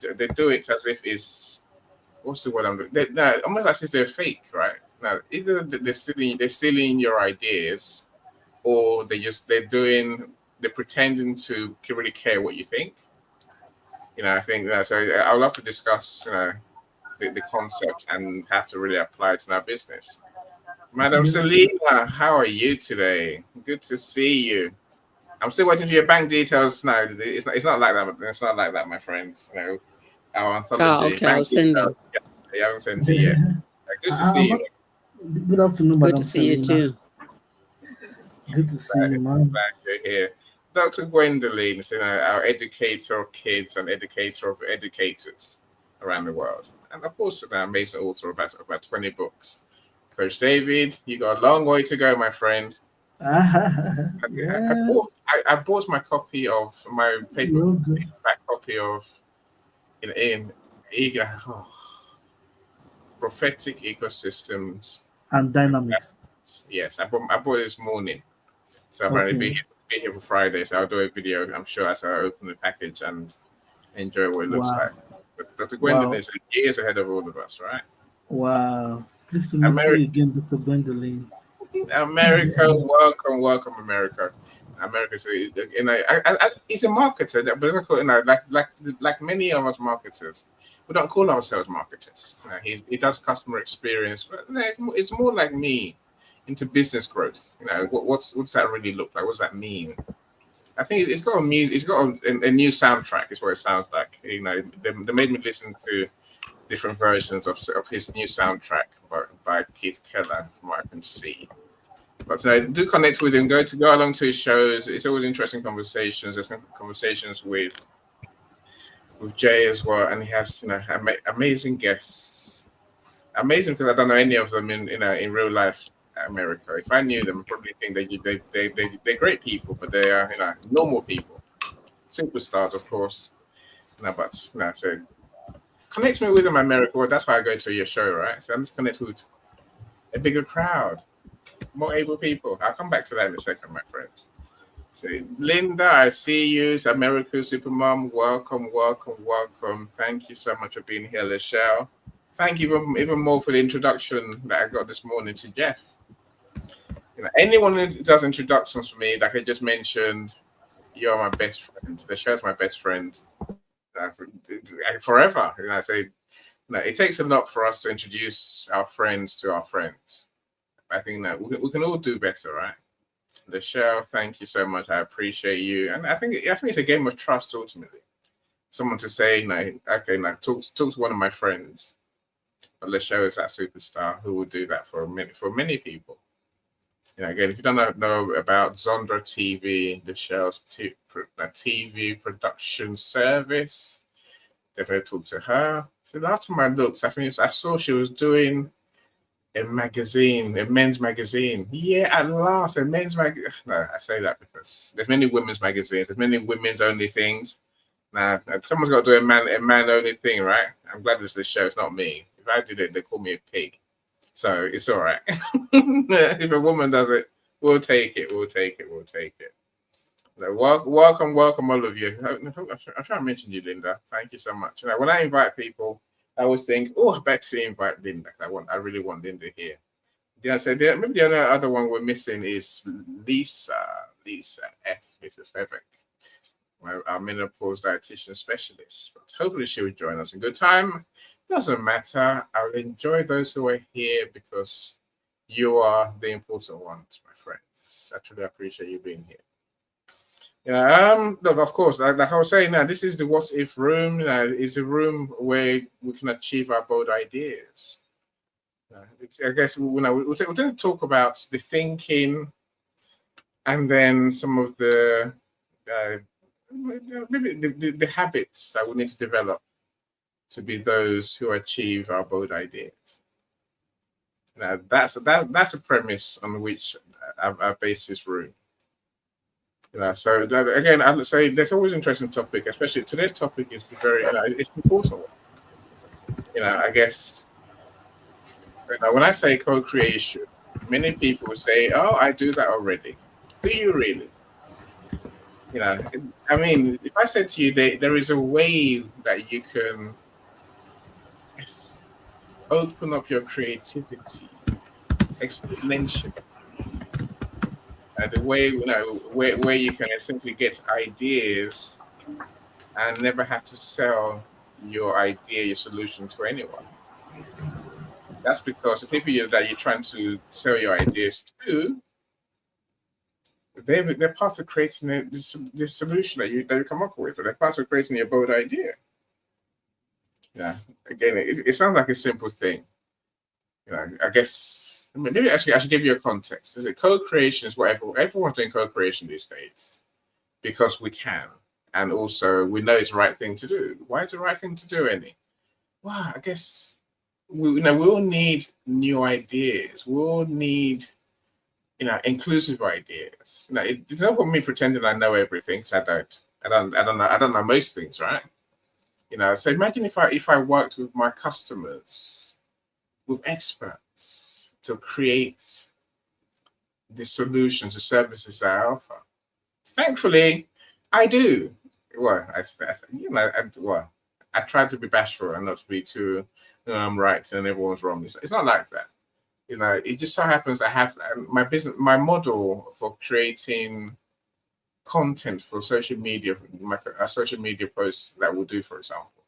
they do it as if it's what's the word I'm looking. No, almost as if they're fake, right? Now, either they're stealing your ideas, or they're pretending to really care what you think. I think that. So I would love to discuss, the concept and how to really apply it in our business. Madam Beautiful. Selina, how are you today? Good to see you. I'm still waiting for your bank details now. It's not like that. It's not like that, my friends. Our Ah, anthology okay, I'll bank send details. them. Yeah, you haven't sent it yet. Good to see you. I'm, good afternoon, Good to Madam see you Selena. too. Good to see Glad, you, man. glad you're here. Dr. Gwendolyn is, our educator of kids and educator of educators around the world. And of course, an amazing author of about 20 books. Coach David, you got a long way to go, my friend. Yeah, I bought my copy of my will do. paperback copy of in oh, prophetic ecosystems. And dynamics. Yes, I bought it this morning, so I'm going to Okay. be here for Friday. So I'll do a video, I'm sure, as I open the package and enjoy what it looks Wow. like. But Dr. Gwendolyn Wow. is years ahead of all of us, right? Wow. Pleased to meet you America, again, Dr. Gwendolyn. America, welcome, welcome, America. America, so he's a marketer, but doesn't call, like many of us marketers, we don't call ourselves marketers. He does customer experience, but it's more like me into business growth. What's that really look like? What's that mean? I think it's got a music. It's got a new soundtrack. Is what it sounds like. They made me listen to different versions of his new soundtrack by Keith Keller, from what I can see. But do connect with him. Go along to his shows. It's always interesting conversations. There's conversations with Jay as well, and he has amazing guests. Amazing, because I don't know any of them in real life. America. If I knew them, I'd probably think they're great people, but they are normal people, superstars, of course. But so connect me with them, America. Well, that's why I go to your show, right? So I'm just connect with a bigger crowd, more able people. I'll come back to that in a second, my friends. So, Linda, I see you. It's America Supermom. Welcome, welcome, welcome. Thank you so much for being here, Lachelle. Thank you even more for the introduction that I got this morning to Jeff. Anyone who does introductions for me, like I just mentioned, you're my best friend. Lachelle's my best friend forever. I say, it takes a lot for us to introduce our friends to our friends. I think that we can all do better, right? Lachelle, thank you so much. I appreciate you, and I think it's a game of trust ultimately. Someone to say, okay, talk to one of my friends, but Lachelle is that superstar who will do that for many people. Again, if you don't know about Zondra TV, Lachelle's TV production service, definitely talk to her. So last time I looked, I saw she was doing a magazine, a men's magazine. Yeah, at last, a men's magazine. No, I say that because there's many women's magazines, there's many women's only things. Now, someone's got to do a man only thing, right? I'm glad this is the show. It's not me. If I did it, they call me a pig. So it's all right. If a woman does it, we'll take it. We'll take it. We'll take it. Welcome, all of you. I'm trying to mention you, Linda. Thank you so much. When I invite people, I always think, I better invite Linda. I really want Linda here. Maybe the other one we're missing is Lisa. Lisa F. Lisa Fevek, our menopause dietitian specialist. But hopefully she will join us in good time. Doesn't matter. I'll enjoy those who are here because you are the important ones, my friends. I truly appreciate you being here. Look, of course, like I was saying, now this is the what if room. It's a room where we can achieve our bold ideas. I guess we'll talk about the thinking, and then some of the maybe the habits that we need to develop to be those who achieve our bold ideas. That's a premise on which I base this room. So again, I would say there's always an interesting topic, especially today's topic is very, it's an important one. I guess when I say co-creation, many people say, "Oh, I do that already." Do you really? You know, I mean, if I said to you there is a way that you can, yes, open up your creativity exponentially, the way where you can essentially get ideas and never have to sell your idea, your solution to anyone. That's because the people that you're trying to sell your ideas to, they're part of creating this solution that you come up with, or they're part of creating your bold idea. Yeah. Again, it sounds like a simple thing. I guess maybe actually I should give you a context. Is it co-creation is what everyone's doing co-creation these days because we can, and also we know it's the right thing to do. Why is it the right thing to do, any? Well, I guess we all need new ideas. We all need inclusive ideas. It's not about me pretending I know everything because I don't. I don't know most things, right? So imagine if I worked with my customers, with experts to create the solutions, the services that I offer. Thankfully, I do. Well, I try to be bashful and not to be too, I'm right and everyone's wrong. It's not like that. It just so happens I have my model for creating content for social media, my social media posts that we'll do, for example,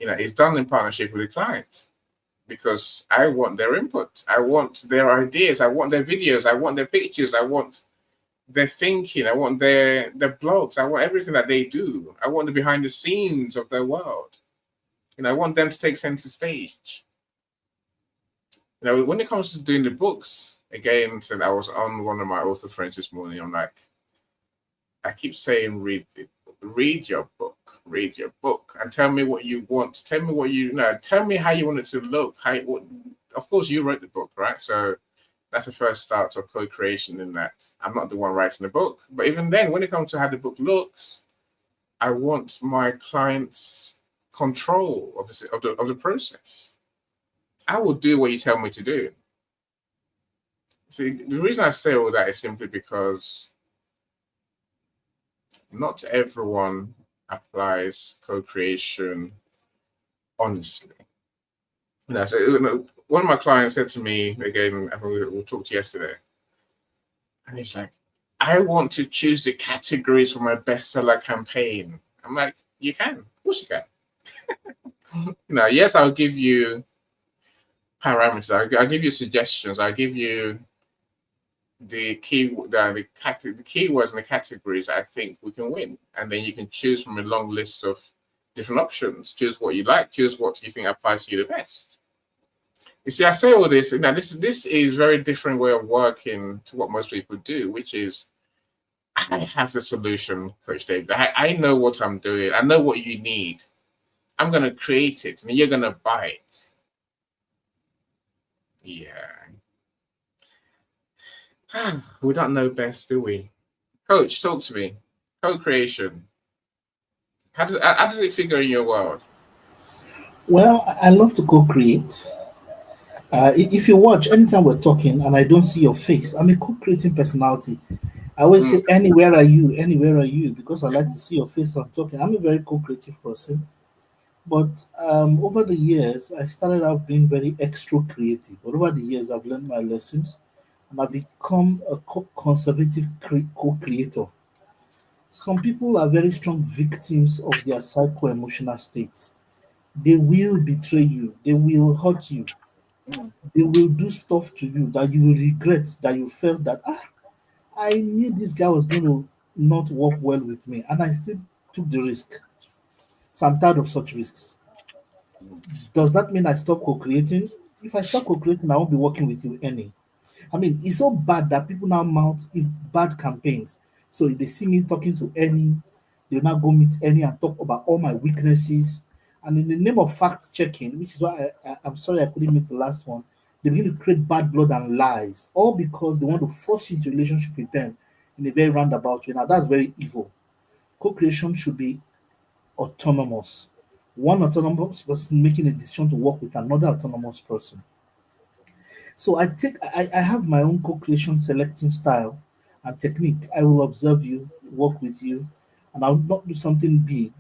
is done in partnership with the client because I want their input, I want their ideas, I want their videos, I want their pictures, I want their thinking, I want their blogs, I want everything that they do, I want the behind the scenes of their world. I want them to take center stage. When it comes to doing the books, again, so I was on one of my author friends this morning. I'm like, I keep saying, read your book, and tell me what you want. Tell me what tell me how you want it to look. Of course, you wrote the book, right? So that's the first start of co-creation. In that, I'm not the one writing the book, but even then, when it comes to how the book looks, I want my clients' control of the process. I will do what you tell me to do. See, the reason I say all that is simply because not everyone applies co-creation honestly. So one of my clients said to me again, I think we talked yesterday, and he's like, I want to choose the categories for my bestseller campaign. I'm like, you can, of course you can. Yes, I'll give you parameters. I'll give you suggestions. I'll give you the keywords and the categories I think we can win, and then you can choose from a long list of different options. Choose what you like. Choose what you think applies to you the best. You see, I say all this. This is very different way of working to what most people do, which is I have the solution, Coach David. I know what I'm doing. I know what you need. I'm going to create it, and you're going to buy it. Yeah. We don't know best, do we? Coach, talk to me. Co-creation. How does it figure in your world? Well, I love to co-create. If you watch, anytime we're talking and I don't see your face, I'm a co-creating personality. I always Mm, say, anywhere are you? Anywhere are you? Because I like to see your face when I'm talking. I'm a very co-creative person. But over the years, I started out being very extra creative. But over the years, I've learned my lessons and I've become a conservative co-creator. Some people are very strong victims of their psycho-emotional states. They will betray you. They will hurt you. mm, They will do stuff to you that you will regret, that you felt that, I knew this guy was going to not work well with me, and I still took the risk. So I'm tired of such risks. mm, Does that mean I stop co-creating? If I stop co-creating, I won't be working with you any. I mean, it's so bad that people now mount if bad campaigns. So if they see me talking to any, they'll now go meet any and talk about all my weaknesses. And in the name of fact checking, which is why I'm sorry I couldn't make the last one, they begin to create bad blood and lies, all because they want to force you into a relationship with them in a very roundabout way. Now that's very evil. Co-creation should be autonomous. One autonomous person making a decision to work with another autonomous person. So I have my own co-creation selecting style and technique. I will observe you. work with you, and I'll not do something big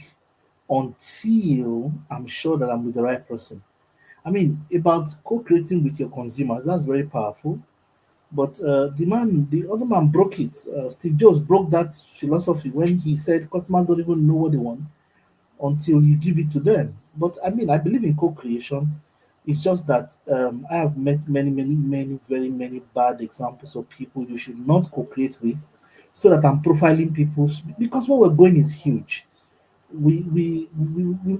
until I'm sure that I'm with the right person. I mean, about co-creating with your consumers, that's very powerful. But the other man broke it. Steve Jobs broke that philosophy when he said customers don't even know what they want until you give it to them. But I mean, I believe in co-creation. It's just that I have met many, very many bad examples of people you should not co-create with, so that I'm profiling people because what we're going is huge. We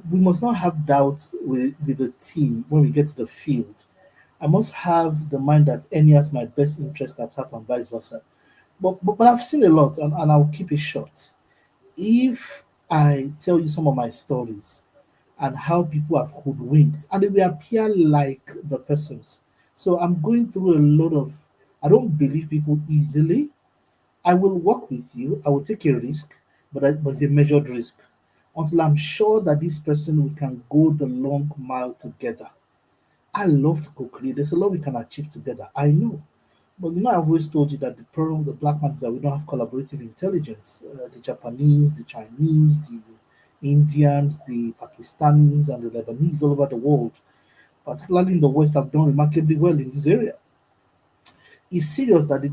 must not have doubts with the team when we get to the field. I must have the mind that any has my best interest at heart and vice versa. But I've seen a lot, and I'll keep it short. If I tell you some of my stories and how people have hoodwinked and they will appear like the persons. So I'm going through a lot of, I don't believe people easily. I will work with you, I will take a risk, but it's a measured risk until I'm sure that this person we can go the long mile together. I love to co-create. There's a lot we can achieve together. I know. But I've always told you that the problem with the black man is that we don't have collaborative intelligence. The Japanese, the Chinese, the Indians, the Pakistanis, and the Lebanese all over the world, particularly in the West, have done remarkably well in this area. It's serious that they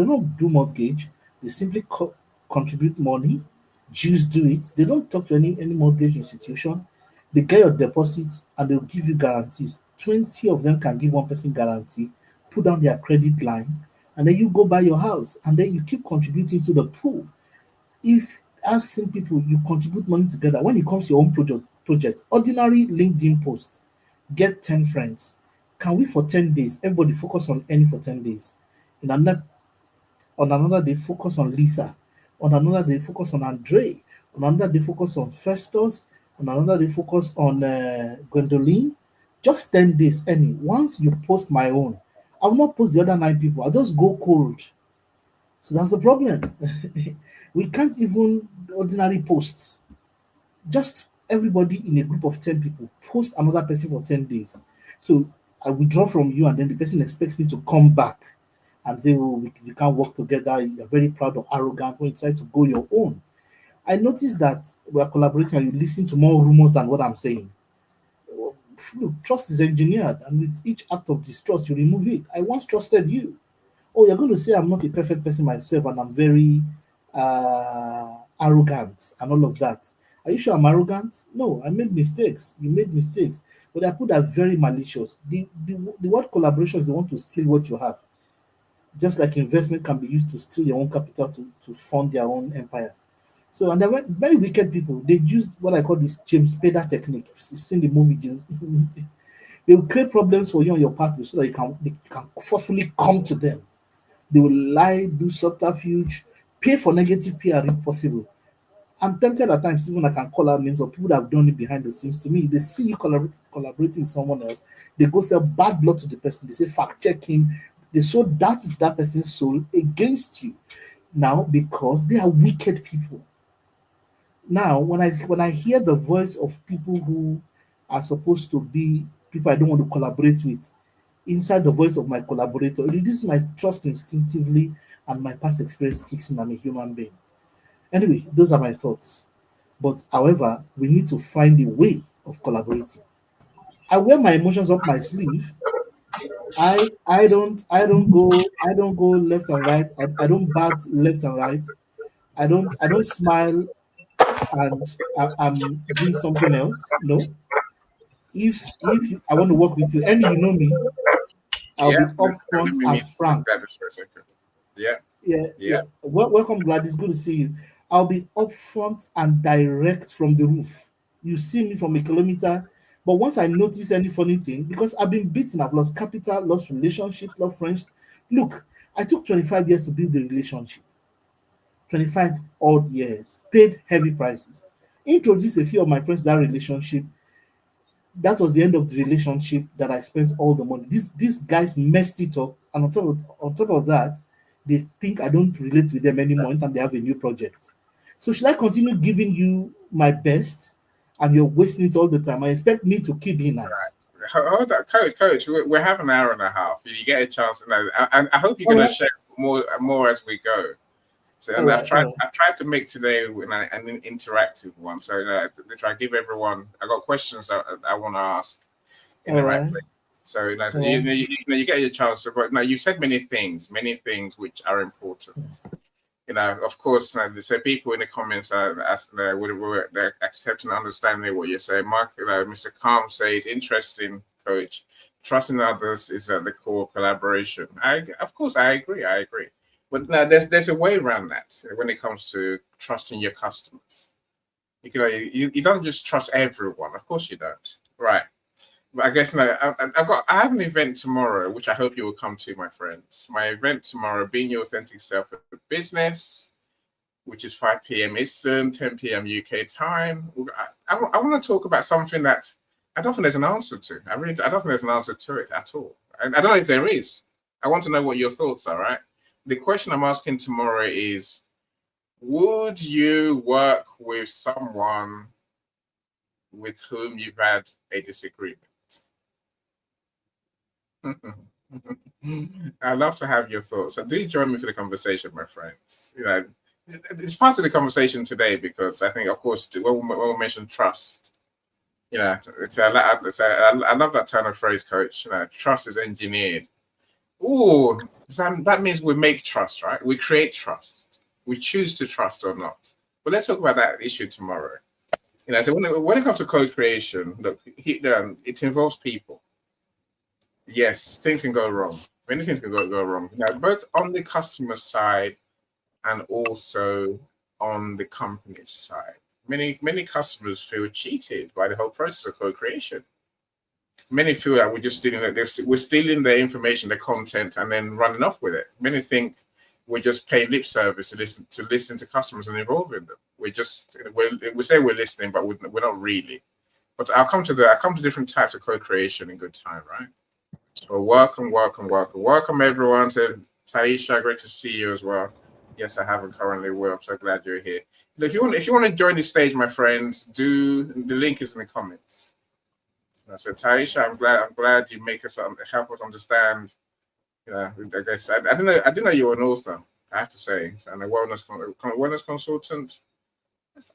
don't do mortgage. They simply contribute money. Jews do it. They don't talk to any mortgage institution. They get your deposits and they'll give you guarantees. 20 of them can give one person guarantee, put down their credit line, and then you go buy your house and then you keep contributing to the pool. If I've seen people, you contribute money together. When it comes to your own project, ordinary LinkedIn post, get 10 friends. Can we for 10 days, everybody focus on any for 10 days? In another On another, they focus on Lisa. On another, they focus on Andre. On another, they focus on Festus. On another, they focus on Gwendoline. Just 10 days, any. Once you post my own, I will not post the other 9 people. I'll just go cold. So that's the problem. We can't even ordinary posts. Just everybody in a group of 10 people post another person for 10 days. So I withdraw from you, and then the person expects me to come back and say, oh, we can't work together. You're very proud or arrogant when you decide to go your own. I noticed that we are collaborating and you listen to more rumors than what I'm saying. Look, trust is engineered, and with each act of distrust, you remove it. I once trusted you. Oh, you're going to say I'm not a perfect person myself and I'm very arrogant and all of that. Are you sure I'm arrogant? No, I made mistakes. You made mistakes. But I put that very malicious. The word collaboration is they want to steal what you have. Just like investment can be used to steal your own capital to fund their own empire. So, and there were very wicked people. They used what I call this James Spader technique. If you've seen the movie James, they will create problems for you on your pathway so that they can forcefully come to them. They will lie, do subterfuge, pay for negative PR if possible. I'm tempted at times, even I can call out names of people that have done it behind the scenes to me. They see you collaborating with someone else, they go sell bad blood to the person, they say fact check him, they sow that into that person's soul against you. Now, because they are wicked people. Now, when I hear the voice of people who are supposed to be people I don't want to collaborate with, inside the voice of my collaborator, it reduces my trust instinctively, and my past experience kicks in. I'm a human being. Anyway, those are my thoughts. But however, we need to find a way of collaborating. I wear my emotions up my sleeve. I don't go left and right. I don't bat left and right. I don't smile and I'm doing something else. No. I want to work with you, and you know me, I'll Yeah, be let upfront me and mute frank. Gladys for a second. Yeah, Yeah, yeah. yeah. Welcome, Glad. It's good to see you. I'll be upfront and direct from the roof. You see me from a kilometer, but once I notice any funny thing, because I've been beaten, I've lost capital, lost relationships, lost friends. Look, I took 25 years to build the relationship. 25 odd years, paid heavy prices. Introduced a few of my friends to that relationship. That was the end of the relationship that I spent all the money. These guys messed it up, and on top of that, they think I don't relate with them anymore anytime they have a new project. So should I continue giving you my best and you're wasting it all the time? I expect me to keep being nice. Hold on, coach. We have an hour and a half. You get a chance, and I hope you're All going to right. share more as we go. So All right, all right. I've tried to make today an interactive one. So to try to give everyone, I got questions that I want to ask in All the right right. place. So All right. you get your chance. But now you said many things which are important. Of course, so people in the comments are asking, they're accepting and understanding what you're saying. Mark, Mr. Calm says, interesting, coach. Trusting others is at the core collaboration. Of course, I agree. But now there's a way around that when it comes to trusting your customers. You don't just trust everyone. Of course you don't. Right. But I guess no, I have an event tomorrow, which I hope you will come to, my friends. My event tomorrow, Being Your Authentic Self for Business, which is 5 p.m. Eastern, 10 p.m. UK time. I want to talk about something that I don't think there's an answer to. I don't think there's an answer to it at all. I don't know if there is. I want to know what your thoughts are, right? The question I'm asking tomorrow is, would you work with someone with whom you've had a disagreement? I'd love to have your thoughts. So do join me for the conversation, my friends. It's part of the conversation today because I think, of course, when we mention trust, I love that turn of phrase, coach. Trust is engineered. Ooh, that means we make trust, right? We create trust. We choose to trust or not. But let's talk about that issue tomorrow. So when it comes to co-creation, look, it involves people. Yes, things can go wrong. Many things can go wrong. Both on the customer side and also on the company's side. Many customers feel cheated by the whole process of co-creation. Many feel that we're stealing their information, their content, and then running off with it. Many think we're just paying lip service to listen to customers and involve in them. We say we're listening, but we're not really. But I'll come to different types of co-creation in good time, right? Well, welcome everyone to Taisha. Great to see you as well. Yes, I haven't currently. I'm so glad you're here. If you want to join the stage, my friends, the link is in the comments. So Taisha, I'm glad you help us understand. I guess I didn't know you were an author. I have to say, and a wellness consultant.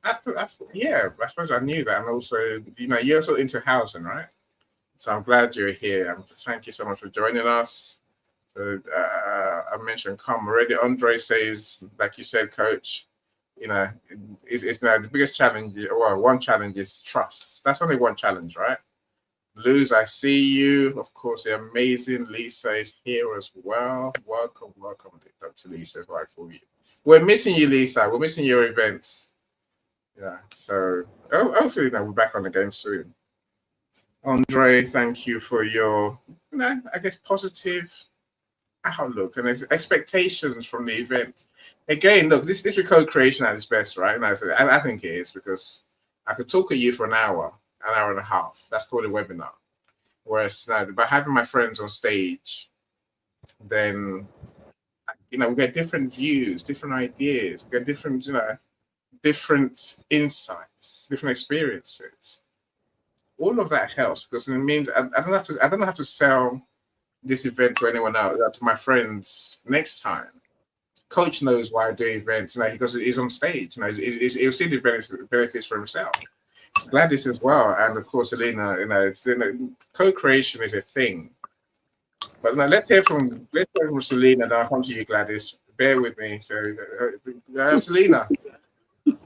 I suppose I knew that, and also you're also into housing, right? So I'm glad you're here. Thank you so much for joining us. I mentioned come already. Andre says, like you said, coach, it's now the biggest challenge. Well, one challenge is trust. That's only one challenge, right? Luz, I see you. Of course, the amazing Lisa is here as well. Welcome, Dr. Lisa, as well for you. We're missing you, Lisa. We're missing your events. Yeah. So hopefully we're back on again soon. Andre, thank you for your, I guess, positive outlook and expectations from the event. Again, look, this is co-creation at its best, right? And I think it is because I could talk at you for an hour and a half. That's called a webinar. Whereas by having my friends on stage, then we get different views, different ideas, we get different, different insights, different experiences. All of that helps because it means I don't have to sell this event to anyone else, to my friends next time. Coach knows why I do events, because he's on stage. He'll see the benefits for himself. Gladys as well, and of course Elena. Co-creation is a thing. But now let's hear from Selena. Then I'll come to you, Gladys. Bear with me. So, Selena,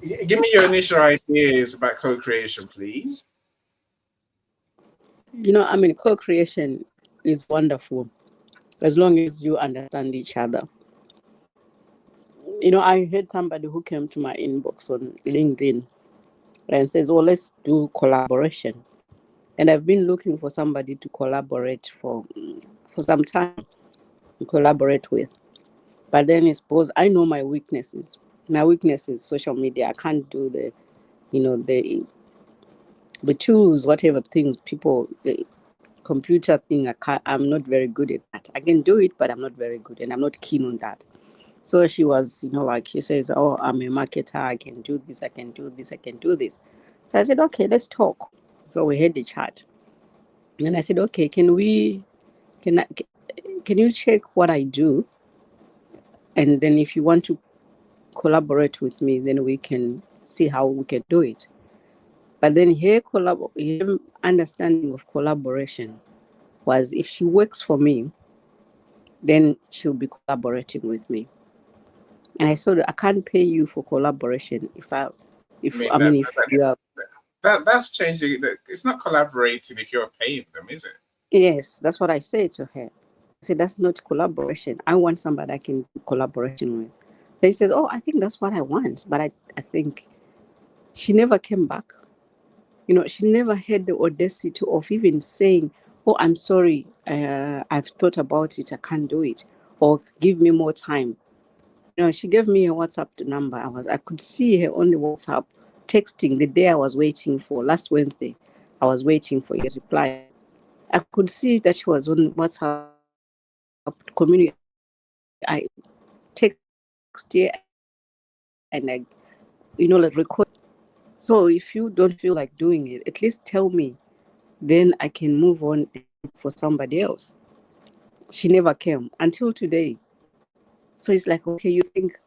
give me your initial ideas about co-creation, please. Co-creation is wonderful as long as you understand each other. I had somebody who came to my inbox on LinkedIn and says, "Oh, let's do collaboration." And I've been looking for somebody to collaborate for some time, to collaborate with. But then it's because I know my weaknesses. My weakness is social media. I can't do the tools, whatever things people, the computer thing, I'm not very good at that. I can do it, but I'm not very good, and I'm not keen on that. So she was, she says, "Oh, I'm a marketer. I can do this. I can do this. I can do this." So I said, "Okay, let's talk." So we had the chat, and I said, "Okay, can you check what I do, and then if you want to collaborate with me, then we can see how we can do it. But then her understanding of collaboration was if she works for me, then she'll be collaborating with me. And I said, I can't pay you for collaboration if you are. That's changing. It's not collaborating if you're paying them, is it? Yes, that's what I said to her. I said, that's not collaboration. I want somebody I can do collaboration with. They said, oh, I think that's what I want. But I think she never came back. She never had the audacity of even saying, oh, I'm sorry, I've thought about it, I can't do it, or give me more time. She gave me a WhatsApp number. I could see her on the WhatsApp texting the day I was waiting for, last Wednesday. I was waiting for a reply. I could see that she was on WhatsApp community. I text her and like record. So if you don't feel like doing it, at least tell me. Then I can move on for somebody else. She never came until today. So it's like, okay, you think,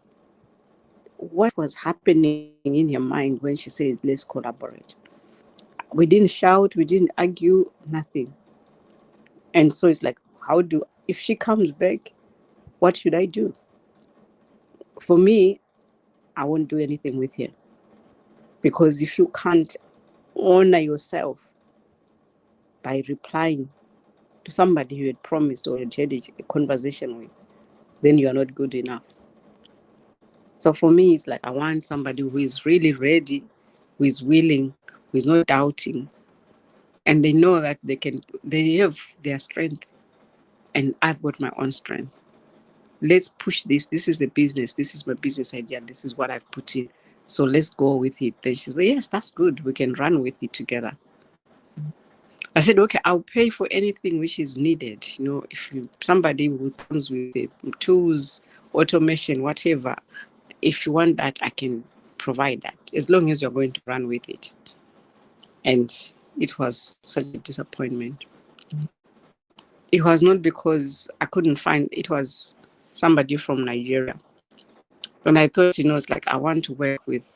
what was happening in your mind when she said, let's collaborate? We didn't shout, we didn't argue, nothing. And so it's like, if she comes back, what should I do? For me, I won't do anything with her. Because if you can't honor yourself by replying to somebody you had promised or had a conversation with, then you are not good enough. So for me, it's like I want somebody who is really ready, who is willing, who is not doubting, and they know that they have their strength, and I've got my own strength. Let's push this. This is the business. This is my business idea. This is what I've put in. So let's go with it. Then she said, yes, that's good. We can run with it together. I said, okay, I'll pay for anything which is needed. If somebody who comes with the tools, automation, whatever, if you want that, I can provide that, as long as you're going to run with it. And it was such a disappointment. It was not because I couldn't find, it was somebody from Nigeria. And I thought, it's like I want to work with,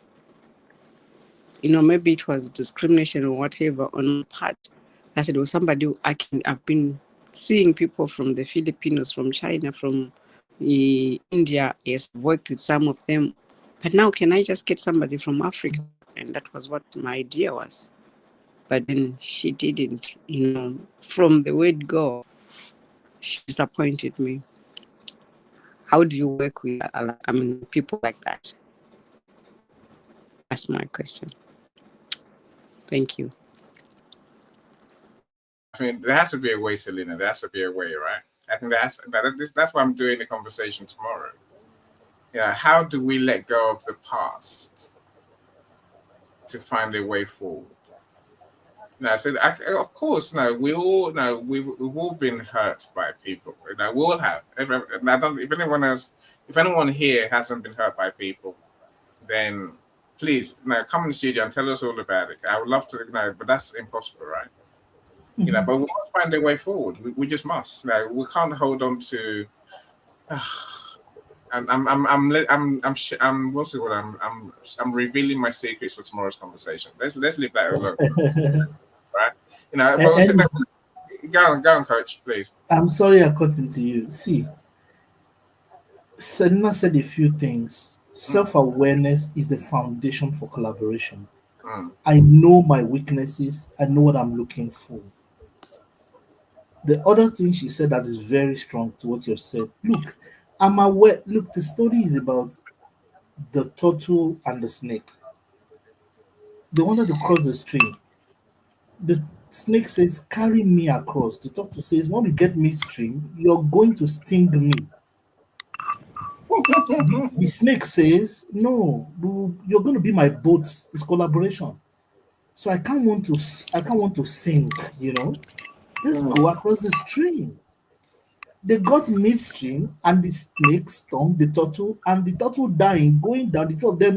maybe it was discrimination or whatever on my part. I said, well, somebody I've been seeing people from the Filipinos, from China, from India. Yes, I've worked with some of them. But now can I just get somebody from Africa? And that was what my idea was. But then she didn't, from the word go, she disappointed me. How do you work with people like that? That's my question. Thank you. I mean, there has to be a way, Selena. There has to be a way, right? I think that's why I'm doing the conversation tomorrow. Yeah, how do we let go of the past to find a way forward? Now, so of course, we've all been hurt by people. We all have. If anyone here hasn't been hurt by people, then please come in the studio and tell us all about it. I would love to know, but that's impossible, right? But we must find a way forward. We just must. We can't hold on to. I'm revealing my secrets for tomorrow's conversation. Let's leave that alone, right? Go on, coach, please. I'm sorry I cut into you. See, Selena said a few things. Self-awareness is the foundation for collaboration. I know my weaknesses. I know what I'm looking for. The other thing she said that is very strong to what you've said. Look, I'm aware. Look, the story is about the turtle and the snake. They wanted to cross the stream. The snake says, carry me across. The turtle says, when we get midstream, you're going to sting me. The snake says, no, you're going to be my boat. It's collaboration. So I can't want to sink, Let's go across the stream. They got midstream, and the snake stung the turtle, and the turtle dying, going down. The two of them,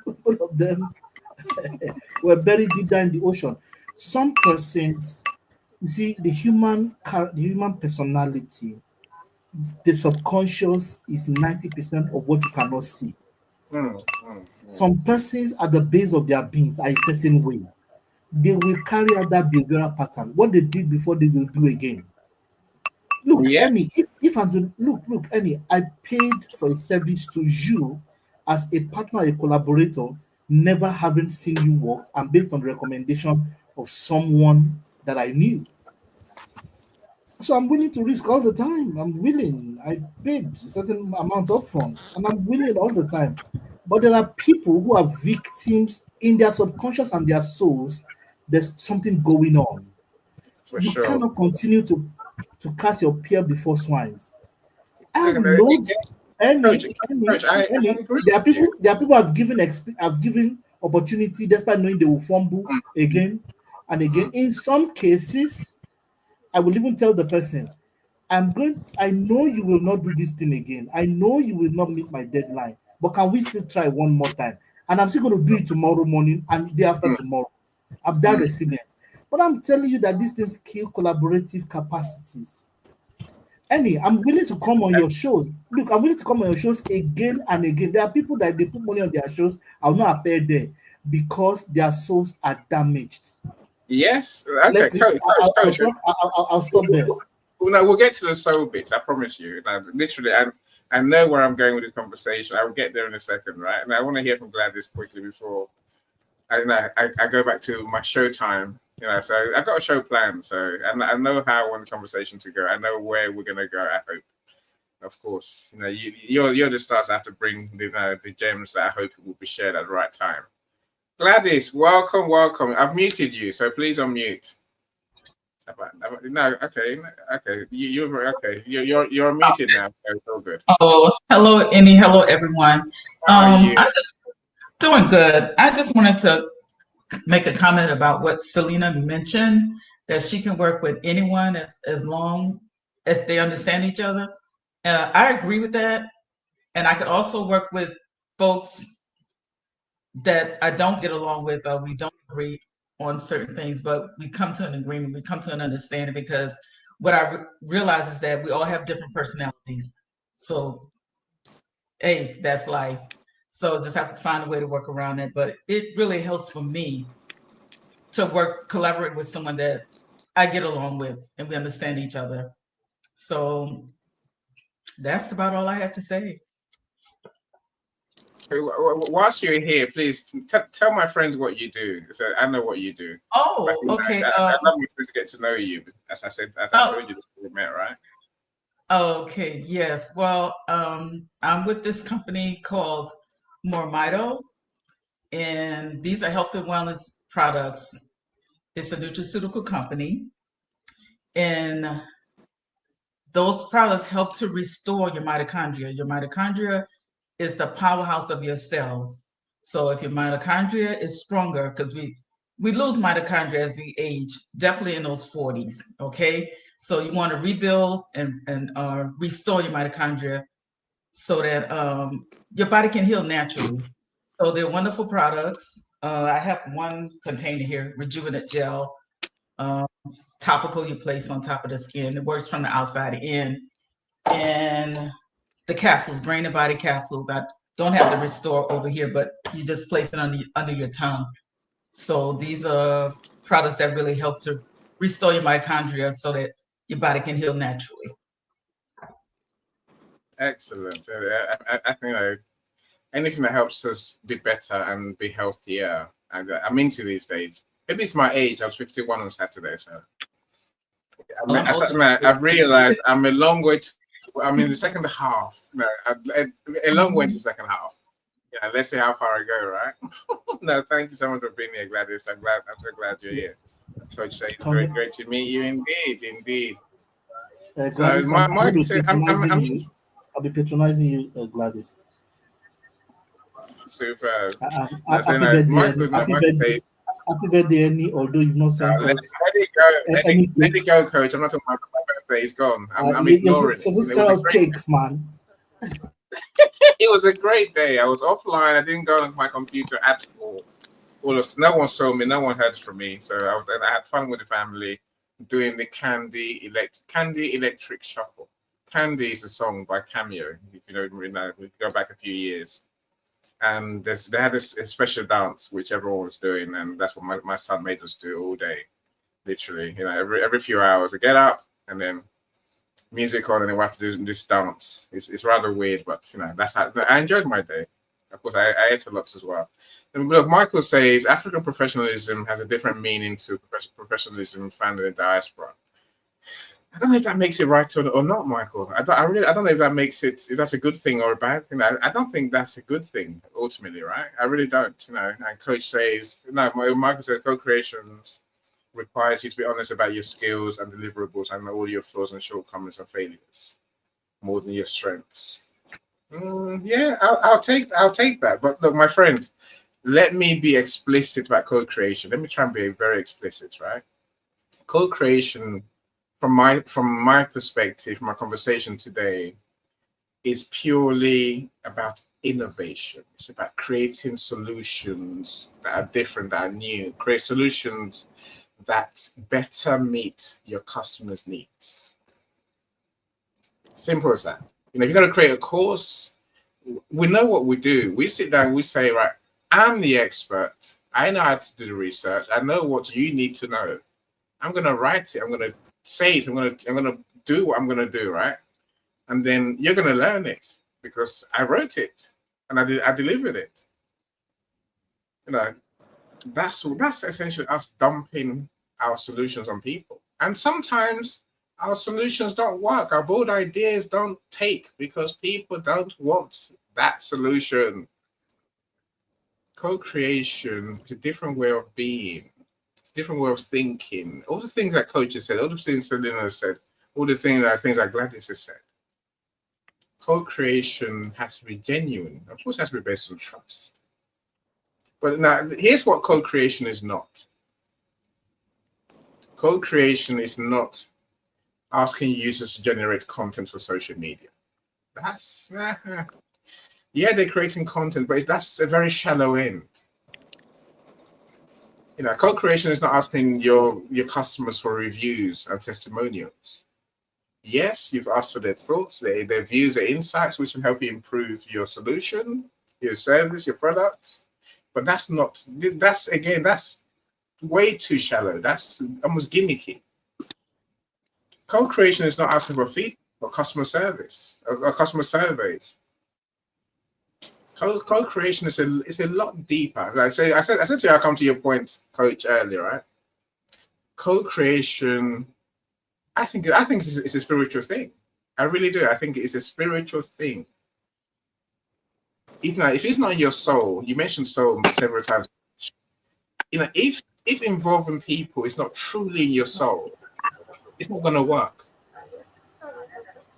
both of them were buried deep down in the ocean. Some persons, you see, the human personality the subconscious is 90% of what you cannot see. Some persons at the base of their beings are a certain way. They will carry out that behavioral pattern. What they did before, they will do again. Look, Yeah, Emmy, if I'm to look, Emmy, I paid for a service to you as a partner, a collaborator, never having seen you work, and based on the recommendation of someone that I knew. So I'm willing to risk all the time. I'm willing. I paid a certain amount upfront, and I'm willing all the time. But there are people who are victims in their subconscious and their souls. There's something going on. for You sure. cannot continue to cast your peer before swines. I have Okay, loads. Coach, Any, Coach, I agree there are with you. people. There are people have given opportunity despite knowing they will fumble Mm, again and again. mm. In some cases, I will even tell the person, I know you will not do this thing again. I know you will not meet my deadline, but can we still try one more time? And I'm still going to do it tomorrow morning and day after Mm, tomorrow. I'm that mm. resilient. But I'm telling you that these things kill collaborative capacities. Annie, I'm willing to come on your shows. Look, I'm willing to come on your shows again and again. There are people that they put money on their shows, I'll not appear there because their souls are damaged. Yes. Okay, Let's. I'll Coach. talk. I'll stop there. Well, no, we'll get to the soul bits. I promise you. Like, literally, I know where I'm going with this conversation. I will get there in a second, right? And I want to hear from Gladys quickly before I go back to my show time. So I've got a show planned. So I know how I want the conversation to go. I know where we're gonna go. I hope, of course. You're the stars. I have to bring the gems that I hope will be shared at the right time. Gladys, welcome. I've muted you, so please unmute. No, okay. You're okay. You're muted now. So it's all good. Oh, hello, Annie. Hello, everyone. How are you? I'm just doing good. I just wanted to make a comment about what Selena mentioned, that she can work with anyone as long as they understand each other. I agree with that. And I could also work with folks that I don't get along with, or we don't agree on certain things, but we come to an agreement, we come to an understanding, because what I realize is that we all have different personalities. So, hey, that's life. So just have to find a way to work around it. But it really helps for me to collaborate with someone that I get along with and we understand each other. So that's about all I have to say. Whilst you're here, please tell my friends what you do. So I know what you do. Oh, okay. I'd love my friends to get to know you. As I said, I told you before we met, right? Okay, yes. Well, I'm with this company called Mormito, and these are health and wellness products. It's a nutraceutical company, and those products help to restore your mitochondria. Your mitochondria is the powerhouse of your cells. So if your mitochondria is stronger, because we lose mitochondria as we age, definitely in those 40s. Okay, so you want to rebuild and restore your mitochondria so that your body can heal naturally. So they're wonderful products. I have one container here, Rejuvenate Gel. Topical you place on top of the skin. It works from the outside in. And the capsules, brain and body capsules. I don't have the Restore over here, but you just place it under your tongue. So these are products that really help to restore your mitochondria so that your body can heal naturally. Excellent. I think anything that helps us be better and be healthier. And I'm into these days. Maybe it's my age. I was 51 on Saturday, so I've realized I'm a long way. I'm in the second half. No, a long way to the second half. Yeah, let's see how far I go. Right? No, thank you so much for being here, Gladys. I'm so glad you're here. Coach says great to meet you. Indeed. Gladys, So I'll be patronizing you, Gladys. Super. Happy birthday, Annie, although you've not sent us. Let it go, Coach. I'm not talking about my birthday. It's gone. I'm ignoring it. So send us cakes, man. It was a great day. I was offline. I didn't go on my computer at all. No one saw me. No one heard from me. So I had fun with the family doing the Candy Electric Shuffle. Candy is a song by Cameo. If you don't really know, we go back a few years. And they had a special dance which everyone was doing, and that's what my son made us do all day, literally. You know, every few hours, I get up and then music on, and then we have to do this dance. It's rather weird, but you know, that's how I enjoyed my day. Of course, I ate a lot as well. And look, Michael says African professionalism has a different meaning to professionalism found in the diaspora. I don't know if that makes it right or not, Michael. I don't know if that makes it, if that's a good thing or a bad thing. I don't think that's a good thing ultimately, right? I really don't. You know, and Coach says, no, Michael says co-creations requires you to be honest about your skills and deliverables and all your flaws and shortcomings and failures more than your strengths. Yeah, I'll take that. But look, my friend, let me be explicit about co-creation. Let me try and be very explicit, right? Co-creation, from my perspective, my conversation today, is purely about innovation. It's about creating solutions that are different, that are new. Create solutions that better meet your customers' needs. Simple as that. You know, if you're going to create a course, we know what we do. We sit down, we say, right, I'm the expert. I know how to do the research. I know what you need to know. I'm going to write it. I'm going to say it. I'm going to do what I'm going to do, right? And then you're going to learn it because I wrote it and I delivered it. You know, that's essentially us dumping our solutions on people. And sometimes our solutions don't work. Our bold ideas don't take because people don't want that solution. Co-creation is a different way of being, it's a different way of thinking. All the things that Coach has said, all the things Selena has said, all the things that Gladys has said. Co-creation has to be genuine. Of course, it has to be based on trust. But now, here's what co-creation is not. Co-creation is not asking users to generate content for social media. That's, yeah, they're creating content, but that's a very shallow end. You know, co-creation is not asking your customers for reviews and testimonials. Yes, you've asked for their thoughts, their views, their insights, which can help you improve your solution, your service, your products. But that's way too shallow. That's almost gimmicky. Co-creation is not asking for feedback or customer service or customer surveys. Co-creation is a lot deeper. Like I said to you, I'll come to your point, Coach, earlier, right? Co-creation, I think it's a spiritual thing. I really do. I think it's a spiritual thing. If it's not your soul, you mentioned soul several times. You know, if involving people is not truly your soul, it's not going to work.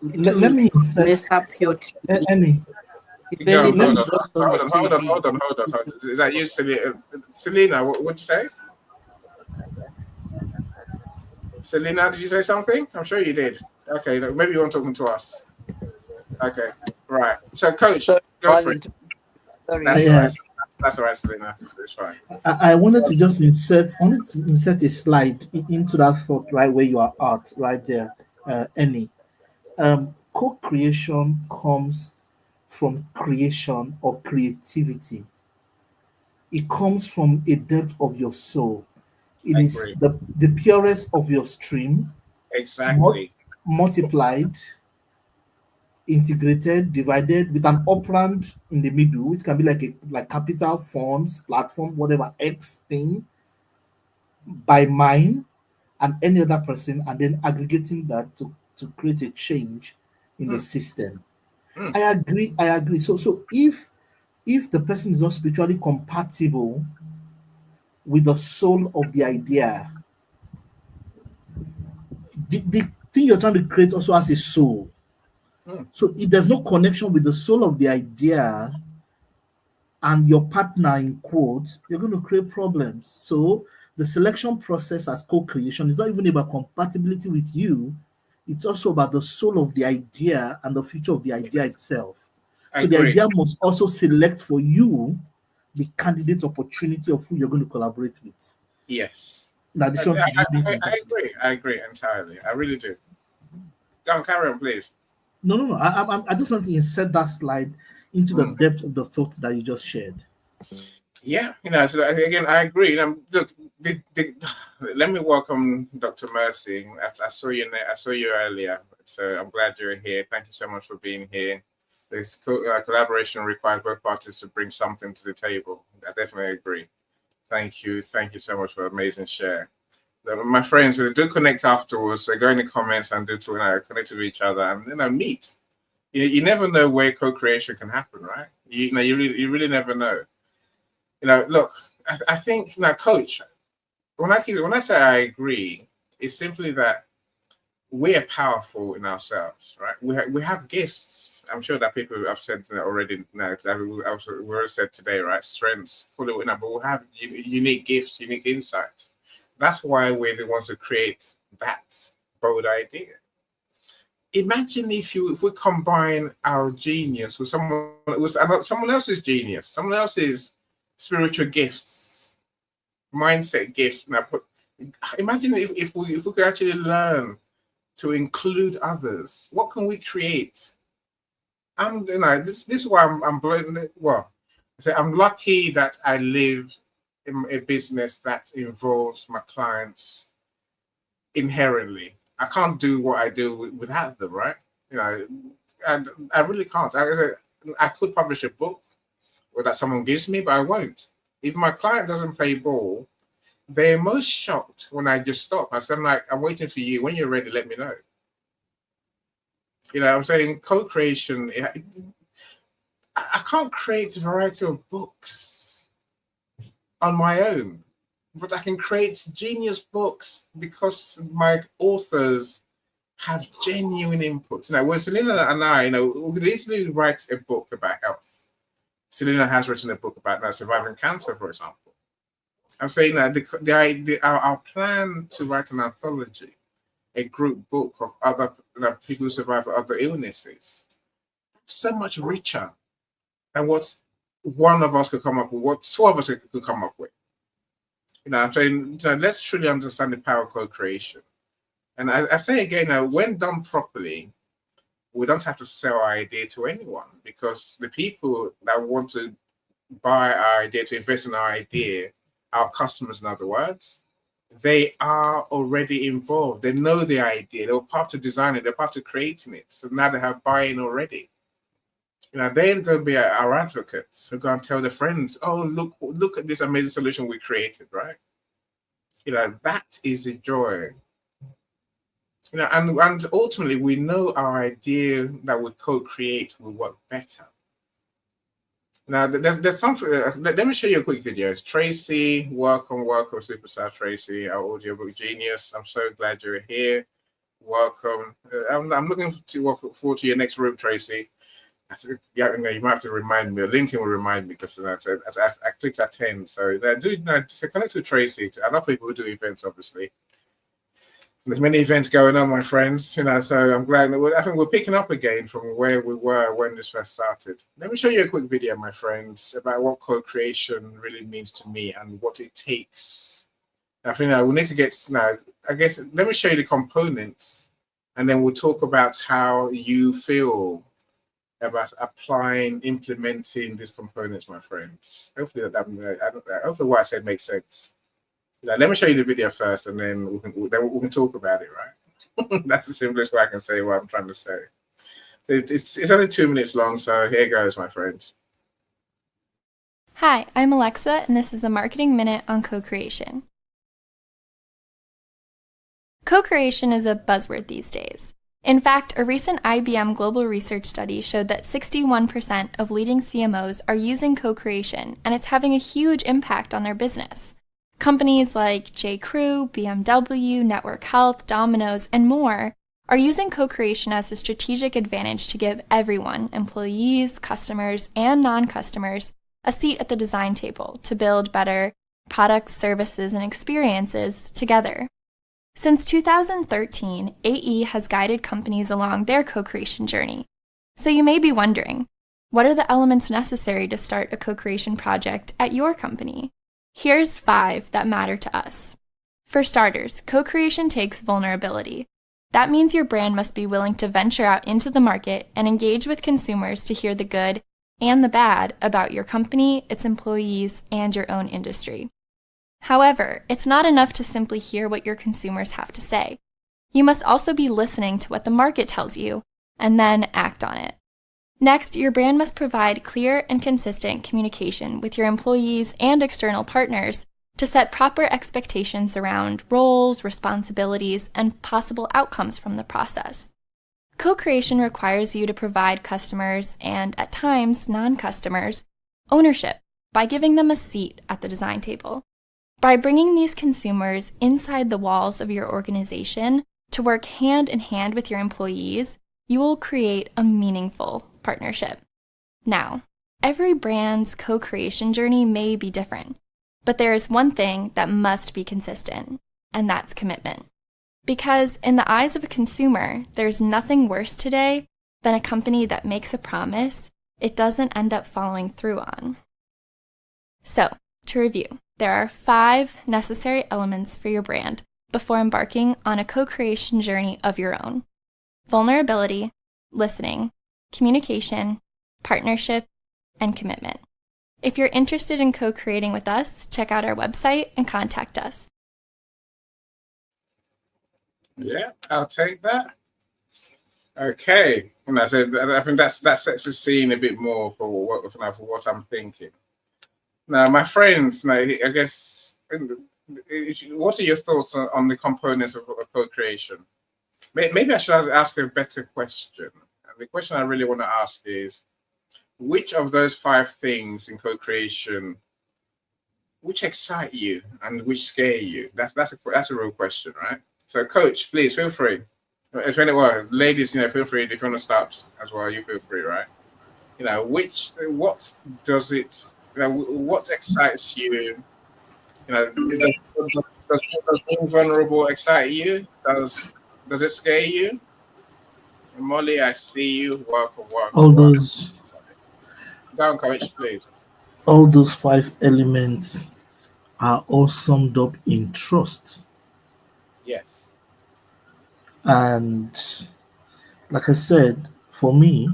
Let me mess up your Annie. Hold on. Is that you, Selena? Selena, what'd you say? Selena, did you say something? I'm sure you did. Okay, maybe you weren't talking to us. Okay, right. So, Coach, go for it. Sorry. That's all right, Selena. It's fine. I wanted to just insert a slide into that thought right where you are at, right there, Annie. Co-creation comes from creation or creativity. It comes from a depth of your soul. It is the purest of your stream. Exactly. Multiplied, integrated, divided with an operand in the middle, which can be like capital, funds, platform, whatever X thing, by mine and any other person, and then aggregating that to create a change in the system. I agree. So if the person is not spiritually compatible with the soul of the idea, the thing you're trying to create also has a soul. So if there's no connection with the soul of the idea and your partner, in quotes, you're going to create problems. So the selection process as co-creation is not even about compatibility with you. It's also about the soul of the idea and the future of the idea itself. So the idea must also select for you the candidate opportunity of who you're going to collaborate with. Yes. In addition to I agree entirely. I really do. Go on, carry on, please. No. I just want to insert that slide into the depth of the thought that you just shared. Yeah, so again, I agree. Look, let me welcome Dr. Mercy. I saw you. I saw you earlier, so I'm glad you're here. Thank you so much for being here. This collaboration requires both parties to bring something to the table. I definitely agree. Thank you so much for an amazing share. My friends, do connect afterwards. So go in the comments and do connect with each other and meet. You never know where co-creation can happen, right? You really never know. Look, I think coach, when I say I agree, it's simply that we are powerful in ourselves, right? We have gifts. I'm sure that people have said already. We already said today, right? Strengths, but we have unique gifts, unique insights. That's why we're the ones to create that bold idea. Imagine if we combine our genius with someone else's genius, someone else's spiritual gifts, mindset gifts. Imagine if we could actually learn to include others. What can we create? This is why I'm blown. Well, I'm lucky that I live in a business that involves my clients inherently. I can't do what I do without them, right? And I really can't. I could publish a book or that someone gives me, but I won't. If my client doesn't play ball, they're most shocked when I just stop. I said, I'm waiting for you. When you're ready, let me know. I'm saying co-creation. I can't create a variety of books on my own, but I can create genius books because my authors have genuine inputs. When Selena and I, we could easily write a book about health. Selena has written a book about surviving cancer, for example. I'm saying that our plan to write an anthology, a group book of other people who survive other illnesses, so much richer than what one of us could come up with, what two of us could come up with. I'm saying, let's truly understand the power of co-creation. And I say again, when done properly, we don't have to sell our idea to anyone, because the people that want to buy our idea, to invest in our idea, our customers, in other words, they are already involved. They know the idea. They were part of designing it. They're part of creating it. So now they have buy-in already. They're going to be our advocates who are going to tell their friends, oh, look at this amazing solution we created, right? That is the joy. And ultimately, we know our idea that we co-create will work better. Now, there's something. Let me show you a quick video. It's Tracy, welcome, Superstar Tracy, our audiobook genius. I'm so glad you're here. Welcome. I'm looking forward to your next room, Tracy. You might have to remind me. LinkedIn will remind me, because I clicked at 10. So to connect with Tracy. I love people who do events, obviously. There's many events going on, my friends, so I'm glad. I think we're picking up again from where we were when this first started. Let me show you a quick video, my friends, about what co-creation really means to me and what it takes. I think we need to get I guess, let me show you the components, and then we'll talk about how you feel about implementing these components, my friends. Hopefully hopefully what I said makes sense. Let me show you the video first, and then we can talk about it, right? That's the simplest way I can say what I'm trying to say. It's only 2 minutes long, so here goes, my friends. Hi, I'm Alexa, and this is the Marketing Minute on co-creation. Co-creation is a buzzword these days. In fact, a recent IBM global research study showed that 61% of leading CMOs are using co-creation, and it's having a huge impact on their business. Companies like J.Crew, BMW, Network Health, Domino's, and more are using co-creation as a strategic advantage to give everyone, employees, customers, and non-customers, a seat at the design table to build better products, services, and experiences together. Since 2013, AE has guided companies along their co-creation journey. So you may be wondering, what are the elements necessary to start a co-creation project at your company? Here's 5 that matter to us. For starters, co-creation takes vulnerability. That means your brand must be willing to venture out into the market and engage with consumers to hear the good and the bad about your company, its employees, and your own industry. However, it's not enough to simply hear what your consumers have to say. You must also be listening to what the market tells you and then act on it. Next, your brand must provide clear and consistent communication with your employees and external partners to set proper expectations around roles, responsibilities, and possible outcomes from the process. Co-creation requires you to provide customers, and at times non-customers, ownership by giving them a seat at the design table. By bringing these consumers inside the walls of your organization to work hand in hand with your employees, you will create a meaningful partnership. Now, every brand's co-creation journey may be different, but there is one thing that must be consistent, and that's commitment. Because in the eyes of a consumer, there's nothing worse today than a company that makes a promise it doesn't end up following through on. So, to review, there are 5 necessary elements for your brand before embarking on a co-creation journey of your own: vulnerability, listening, communication, partnership, and commitment. If you're interested in co-creating with us, check out our website and contact us. Yeah, I'll take that. Okay, and I think that sets the scene a bit more for what I'm thinking. Now, my friends, now I guess, what are your thoughts on the components of co-creation? Maybe I should ask a better question. And the question I really want to ask is, which of those 5 things in co-creation, which excite you and which scare you? That's a real question, right? So, Coach, please feel free. If anyone, ladies, feel free if you want to start as well. You feel free, right? What does it? What excites you? Does being vulnerable excite you? Does it scare you? Molly, I see you. Welcome. All those, Go on, Coach, please. all those 5 elements are all summed up in trust. Yes. And like I said, for me,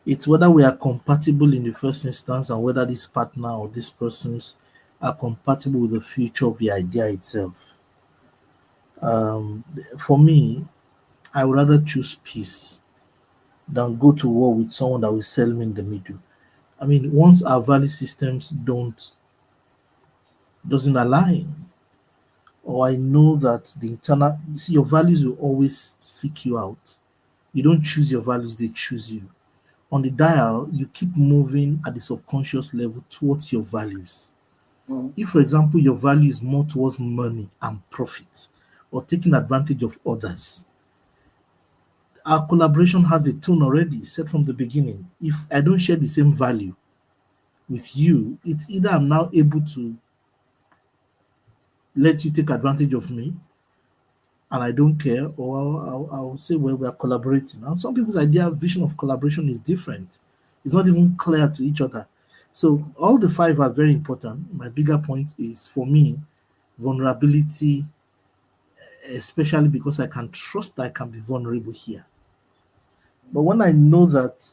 it's whether we are compatible in the first instance and whether this partner or these persons are compatible with the future of the idea itself. For me, I would rather choose peace than go to war with someone that will sell me in the middle. I mean, once our value systems doesn't align, or I know that your values will always seek you out. You don't choose your values, they choose you. On the dial, you keep moving at the subconscious level towards your values. If, for example, your value is more towards money and profit or taking advantage of others, our collaboration has a tone already set from the beginning. If I don't share the same value with you, it's either I'm now able to let you take advantage of me and I don't care, or I'll say, well, we are collaborating. And some people's vision of collaboration is different. It's not even clear to each other. So all the 5 are very important. My bigger point is, for me, vulnerability, especially because I can trust that I can be vulnerable here. But when I know that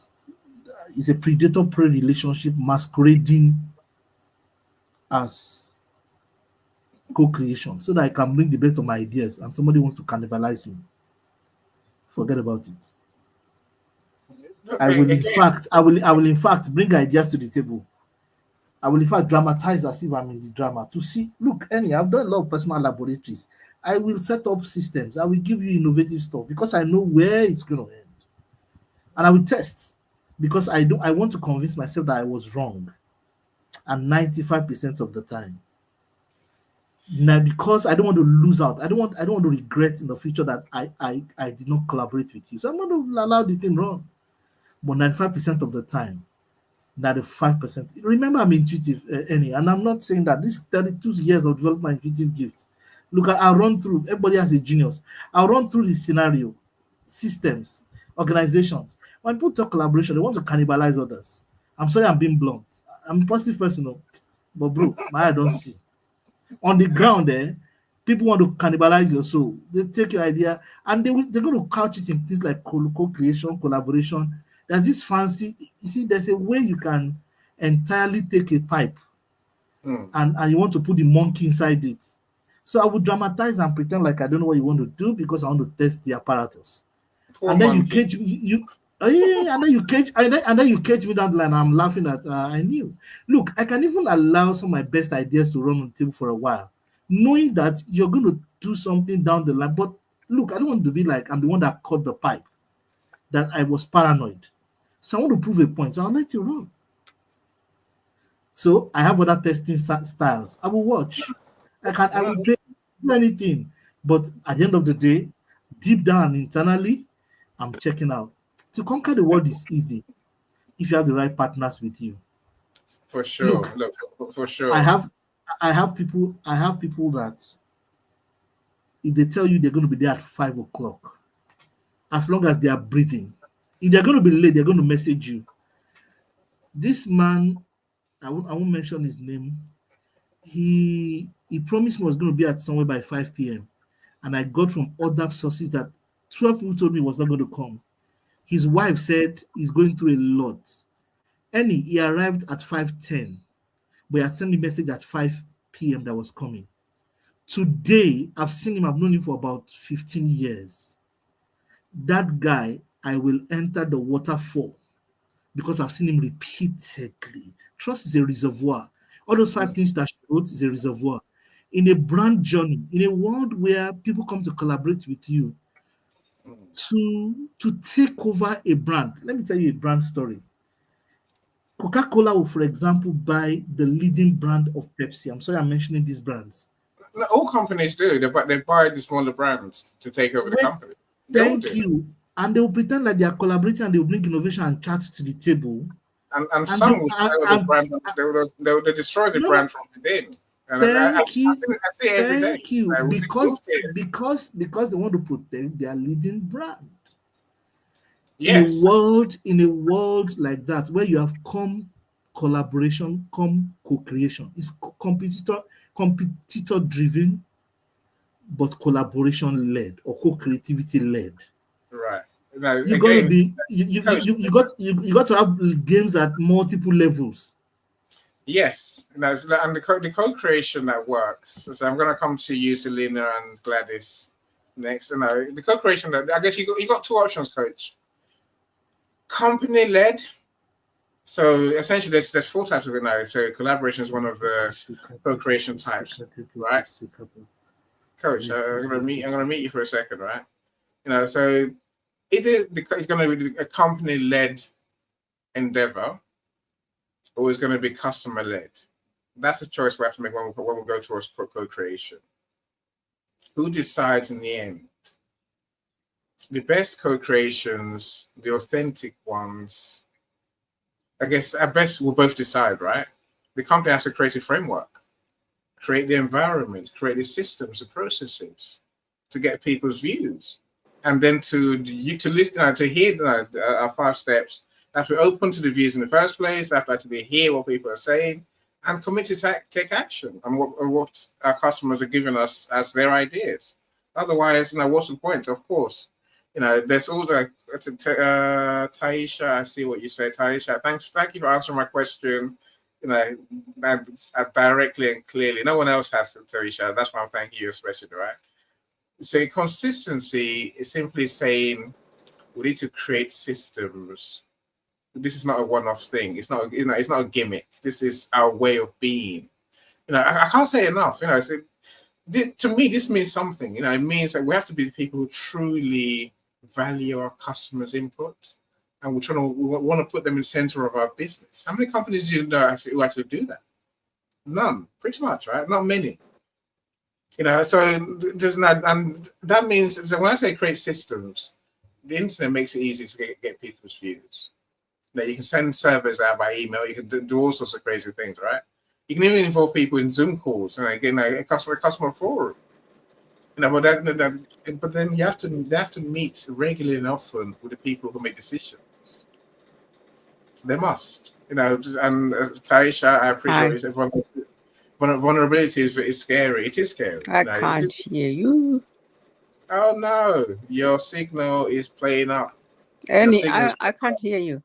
it's a predator-prey relationship masquerading as co-creation, so that I can bring the best of my ideas and somebody wants to cannibalize me, forget about it. I will in fact bring ideas to the table. I will in fact dramatize as if I'm in the drama to see, look, I've done a lot of personal laboratories. I will set up systems. I will give you innovative stuff because I know where it's going to end. And I will test because I want to convince myself that I was wrong. And 95% of the time. Now, because I don't want to lose out, I don't want to regret in the future that I did not collaborate with you. So I'm going to allow the thing run. But 95% of the time, 95%. Remember, I'm intuitive, and I'm not saying that this 32 years of developing my intuitive gifts. Look, I'll run through. Everybody has a genius. I'll run through the scenario, systems, organizations. When people talk collaboration, they want to cannibalize others. I'm sorry, I'm being blunt. I'm a positive person, but bro, my eye don't see. On the ground there, People want to cannibalize your soul. They take your idea and they're going to couch it in things like co-creation, collaboration. There's this fancy, you see, there's a way you can entirely take a pipe and you want to put the monkey inside it. So I would dramatize and pretend like I don't know what you want to do because I want to test the apparatus. And then you cage me, and then you cage me down the line. I'm laughing at I knew. Look, I can even allow some of my best ideas to run on the table for a while, knowing that you're going to do something down the line. But look, I don't want to be like I'm the one that cut the pipe, that I was paranoid. So I want to prove a point. So I'll let you run. So I have other testing styles. I will watch. I will do anything. But at the end of the day, deep down internally, I'm checking out. To conquer the world is easy if you have the right partners with you. For sure. Look, for sure. I have people that if they tell you they're going to be there at 5 o'clock, as long as they are breathing, if they're going to be late, they're going to message you. This man, I won't mention his name. He promised me he was going to be at somewhere by 5 p.m. And I got from other sources that 12 people told me he was not going to come. His wife said he's going through a lot. He arrived at 5:10, but he had sent me a message at 5 p.m. that was coming. Today, I've seen him, I've known him for about 15 years. That guy, I will enter the water for because I've seen him repeatedly. Trust is a reservoir. All those 5 things that she wrote is a reservoir. In a brand journey, in a world where people come to collaborate with you, to take over a brand. Let me tell you a brand story. Coca-Cola will, for example, buy the leading brand of Pepsi. I'm sorry I'm mentioning these brands. All companies do. They buy the smaller brands to take over the company. Thank you. And they will pretend like they are collaborating and they will bring innovation and chat to the table. And some will sell the brand. They will destroy the brand from within. And Thank you. I see it every day. Thank you. Because they want to protect their leading brand. Yes. In a world like that, where you have collaboration, co-creation, it's competitor driven, but collaboration led or co-creativity led. Right. You got to have games at multiple levels. Yes, and the co-creation that works. So I'm going to come to you, Selena and Gladys, next. The co-creation that I guess you got two options, Coach. Company led. So essentially, there's 4 types of it now. So collaboration is one of the co-creation types, right? Coach, I'm going to meet you for a second, right? So it's going to be a company led endeavor, or is going to be customer-led? That's a choice we have to make when we go towards co-creation. Who decides in the end? The best co-creations, the authentic ones, I guess at best we'll both decide, right? The company has to create a framework, create the environment, create the systems, the processes to get people's views. And then to listen, to hear our 5 steps, have to be open to the views in the first place, have to actually hear what people are saying, and commit to take action on what our customers are giving us as their ideas. Otherwise, what's the point? Of course, there's all the Taisha. I see what you said, Taisha. Thank you for answering my question. Directly and clearly. No one else has to, Taisha. That's why I'm thanking you especially, right? So consistency is simply saying we need to create systems. This is not a one-off thing. It's not a gimmick. This is our way of being. I can't say enough. To me, this means something. It means that we have to be the people who truly value our customers' input, and we want to put them in the center of our business. How many companies do you know who actually do that? None, pretty much, right? Not many. So there's not, and that means so when I say create systems, the internet makes it easy to get people's views. You can send surveys out by email. You can do all sorts of crazy things, right? You can even involve people in Zoom calls and again a customer forum. But then they have to meet regularly and often with the people who make decisions. They must, And Taisha, I appreciate everyone. Vulnerability is scary. It is scary. I No, can't hear you. oh no, your signal is playing up. Any, I can't hear you.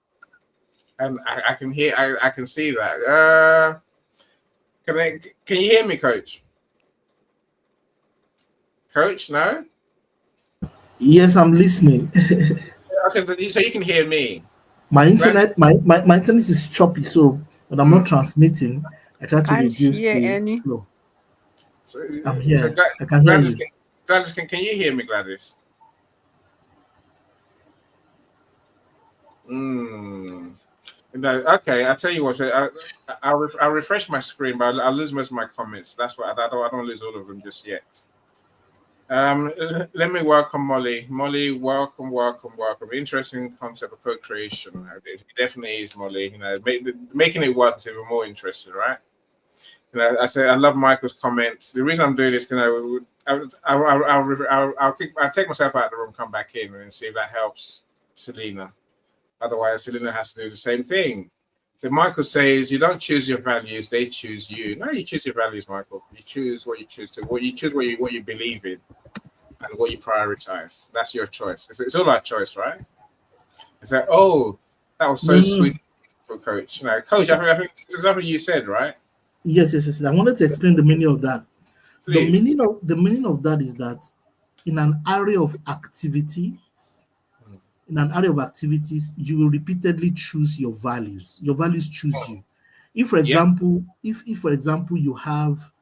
And I can hear. I can see that. Can you hear me, Coach? Coach, no. Yes, I'm listening. Okay, so you can hear me. My internet, my internet is choppy, so when I'm not transmitting, I try to Can't reduce hear the any. flow. So, I'm here. so I can hear Gladys, you. Gladys, can you hear me, Gladys? No, okay. I tell you what. I'll refresh my screen, but I'll lose most of my comments. That's why I don't lose all of them just yet. Let me welcome Molly. Molly, welcome. Interesting concept of co-creation. It definitely is, Molly. You know, making it work is even more interesting, right? You know, I love Michael's comments. The reason I'm doing this, I'll take myself out of the room, come back in, and see if that helps Selena. Otherwise, Selena has to do the same thing. So Michael says, you don't choose your values, they choose you. No, you choose your values, Michael. You choose what you choose to, what you believe in and what you prioritize. That's your choice. It's all our choice, right? It's like, oh, that was so sweet for Coach. You know, Coach, I think it's something you said, right? Yes. I wanted to explain the meaning of that. Please. The meaning of that is that in an area of activities, you will repeatedly choose your values. Your values choose you. If, for example, you have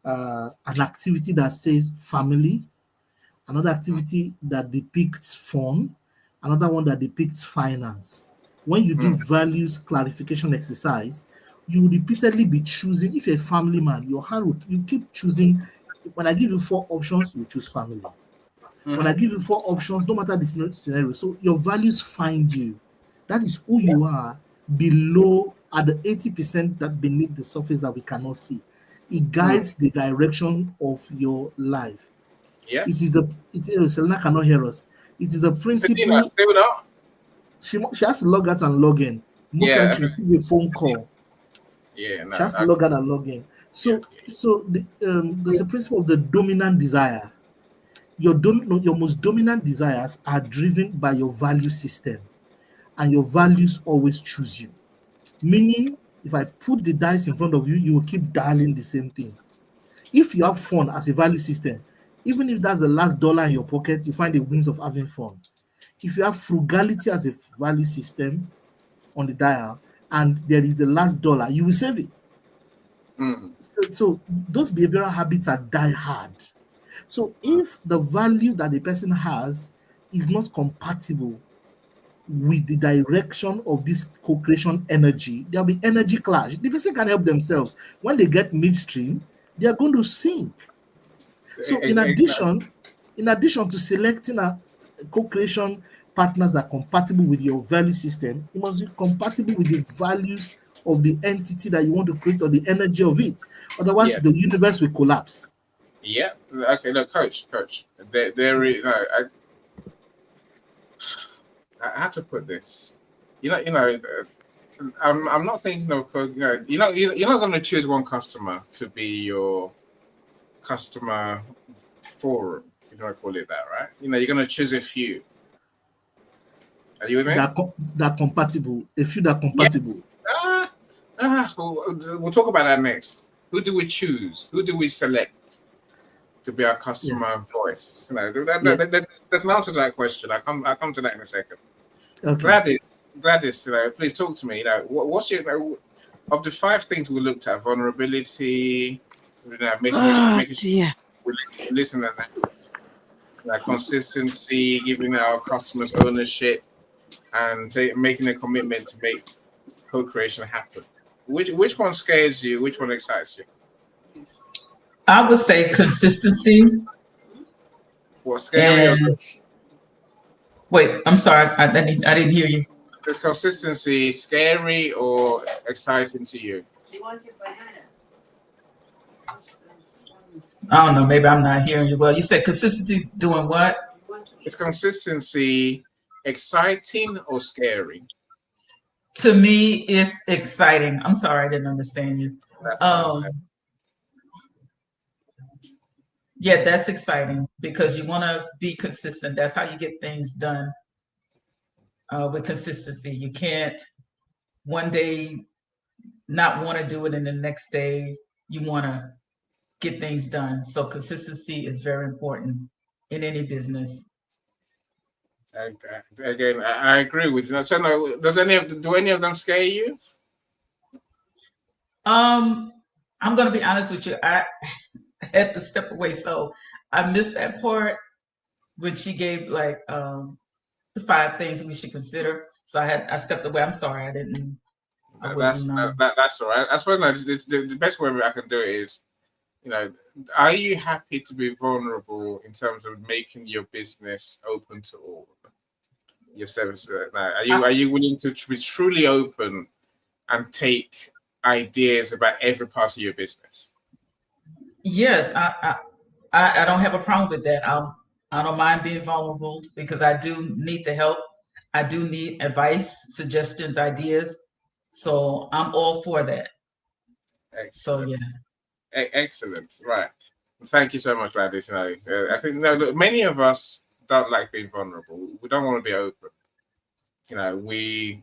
an activity that says family, another activity that depicts fun, another one that depicts finance. When you do values clarification exercise, you will repeatedly be choosing. If you're a family man, you keep choosing. When I give you 4 options, you choose family. When I give you 4 options, no matter the scenario, so your values find you. That is who you are below at the 80% that beneath the surface that we cannot see. It guides the direction of your life. Yes. Selena cannot hear us. It is the principle. She has to log out and log in. Most times she receives a phone call. Yeah, no, she has to log out and log in. So there's a principle of the dominant desire. Your most dominant desires are driven by your value system, and your values always choose you. Meaning, if I put the dice in front of you, you will keep dialing the same thing. If you have fun as a value system, even if that's the last dollar in your pocket, you find a means of having fun. If you have frugality as a value system on the dial, and there is the last dollar, you will save it. So those behavioral habits are die hard. So if the value that the person has is not compatible with the direction of this co-creation energy, there'll be energy clash. The person can help themselves. When they get midstream, they are going to sink. So in addition to selecting a co-creation partners that are compatible with your value system, you must be compatible with the values of the entity that you want to create or the energy of it. Otherwise, the universe will collapse. Yeah. Okay. Look, Coach. I had to put this. I'm not thinking of. You're not going to choose one customer to be your customer forum, if you want to call it that, right? You're going to choose a few. Are you with me? That compatible. A few that compatible. Yes. We'll talk about that next. Who do we choose? Who do we select to be our customer voice? There's an answer to that question. I'll come to that in a second. Okay. Gladys, please talk to me. What's your of the 5 things we looked at? Vulnerability, making sure we listen and act. Consistency, giving our customers ownership, and making a commitment to make co-creation happen. Which one scares you? Which one excites you? I would say consistency. What, scary or good? Wait, I'm sorry. I didn't hear you. Is consistency scary or exciting to you? I don't know. Maybe I'm not hearing you well. You said consistency doing what? Is consistency exciting or scary? To me, it's exciting. I'm sorry, I didn't understand you. Yeah, that's exciting because you want to be consistent. That's how you get things done with consistency. You can't one day not want to do it and the next day you want to get things done. So consistency is very important in any business. Again, I agree with you. So, no, do any of them scare you? I'm going to be honest with you. I had to step away, so I missed that part when she gave like the 5 things we should consider. So I stepped away. I'm sorry, I didn't. I wasn't. That's all right. I suppose the best way I can do it is, are you happy to be vulnerable in terms of making your business open to all? Your service. Are you willing to be truly open and take ideas about every part of your business? Yes, I don't have a problem with that. I don't mind being vulnerable because I do need the help. I do need advice, suggestions, ideas. So I'm all for that. Excellent. So yes. Excellent. Right. Thank you so much, Gladys. I think look, many of us don't like being vulnerable. We don't want to be open. We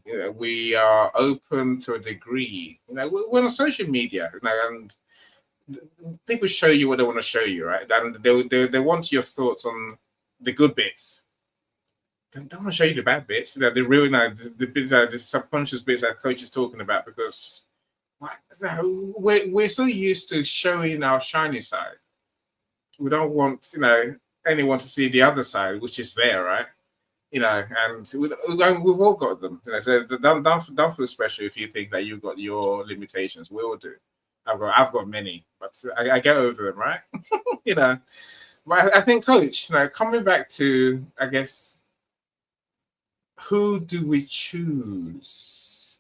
are open to a degree. We're on social media, and people show you what they want to show you, right? And they want your thoughts on the good bits. They don't want to show you the bad bits. The real, the bits, the subconscious bits that coach is talking about, because we're so used to showing our shiny side. We don't want anyone to see the other side, which is there, right? And we've all got them. So don't feel special if you think that you've got your limitations. We all do. I've got many, but I get over them, right? But I think, Coach, coming back to, I guess, who do we choose